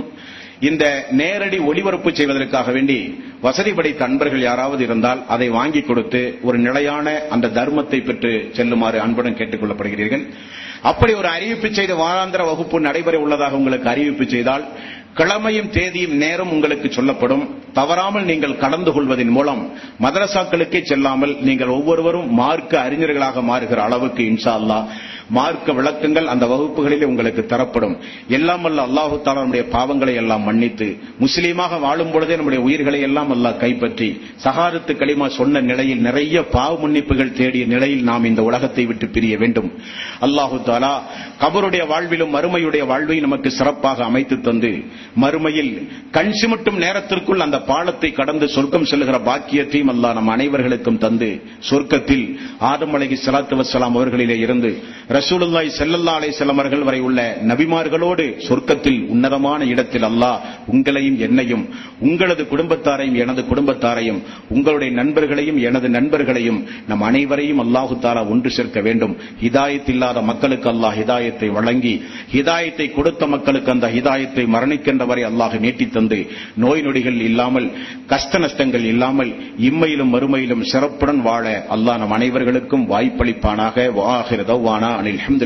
இந்த நேரடி ஒளிபரப்பு செய்வதற்காக வேண்டி வசதி படைத்த அன்பர்கள் யாராவது இருந்தால் அதை வாங்கி கொடுத்து ஒரு நிலையான அந்த தர்மத்தை பெற்று செல்லுமாறு அன்புடன் கேட்டுக் கொள்ளப்படுகிறீர்கள். அப்படி ஒரு அறிவிப்பு செய்த வாராந்திர வகுப்பு நடைபெற உள்ளதாக உங்களுக்கு அறிவிப்பு செய்தால் கிழமையும் தேதியும் நேரம் உங்களுக்கு சொல்லப்படும். தவறாமல் நீங்கள் கடந்து கொள்வதன் மூலம் மதரசாக்களுக்கே செல்லாமல் நீங்கள் ஒவ்வொருவரும் மார்க்க அறிஞர்களாக மாறுகிற அளவுக்கு இன்ஷா அல்லாஹ் மார்க்க விளக்கங்கள் அந்த வகுப்புகளிலே உங்களுக்கு தரப்படும். எல்லாம் அல்ல அல்லாஹு தஆலா நம்முடைய பாவங்களை எல்லாம் மன்னித்து முஸ்லீமாக வாழும் பொழுதே நம்முடைய உயிர்களை எல்லாம் அல்லாஹ் கைப்பற்றி ஸஹாதத்து கலிமா சொன்ன நிலையில் நிறைய பாவ மன்னிப்புகள் தேடிய நிலையில் நாம் இந்த உலகத்தை விட்டு பிரிய வேண்டும். அல்லாஹு தஆலா கபருடைய வாழ்விலும் மறுமையுடைய வாழ்வையும் நமக்கு சிறப்பாக அமைத்து தந்து மறுமையில் கண் சிமிட்டும் நேரத்திற்குள் அந்த பாலத்தை கடந்து சொர்க்கம் செல்லுகிற பாக்கியத்தையும் அல்லாஹ் நம் அனைவர்களுக்கும் தந்து சொர்க்கத்தில் ஆதம் அலைஹிஸ்ஸலாத்து வஸ்ஸலாம் அவர்களிலே இருந்து ரசூலுல்லாஹி ஸல்லல்லாஹு அலைஹி வஸல்லம் அவர்கள் வரை உள்ள நபிமார்களோடு சொர்க்கத்தில் உன்னதமான இடத்தில் அல்லாஹ் உங்களையும் என்னையும், உங்களது குடும்பத்தாரையும் எனது குடும்பத்தாரையும், உங்களுடைய நண்பர்களையும் எனது நண்பர்களையும், நம் அனைவரையும் அல்லாஹு தஆலா ஒன்று சேர்க்க வேண்டும். ஹிதாயத் இல்லாத மக்களுக்கு அல்லாஹ் ஹிதாயத்தை வழங்கி, ஹிதாயத்தை கொடுத்த மக்களுக்கு அந்த ஹிதாயத்தை மரணிக்கின்ற வரை அல்லாஹ் நீட்டித் தந்து, நோய் நொடிகள் இல்லாமல், கஷ்ட நஷ்டங்கள் இல்லாமல், இம்மையிலும் மறுமையிலும் சிறப்புடன் வாழ அல்லாஹ் நம் அனைவர்களுக்கும் வாய்ப்பளிப்பானாக. வஆகிரு தஅவானா அனில் ஹம்துலில்லாஹ்.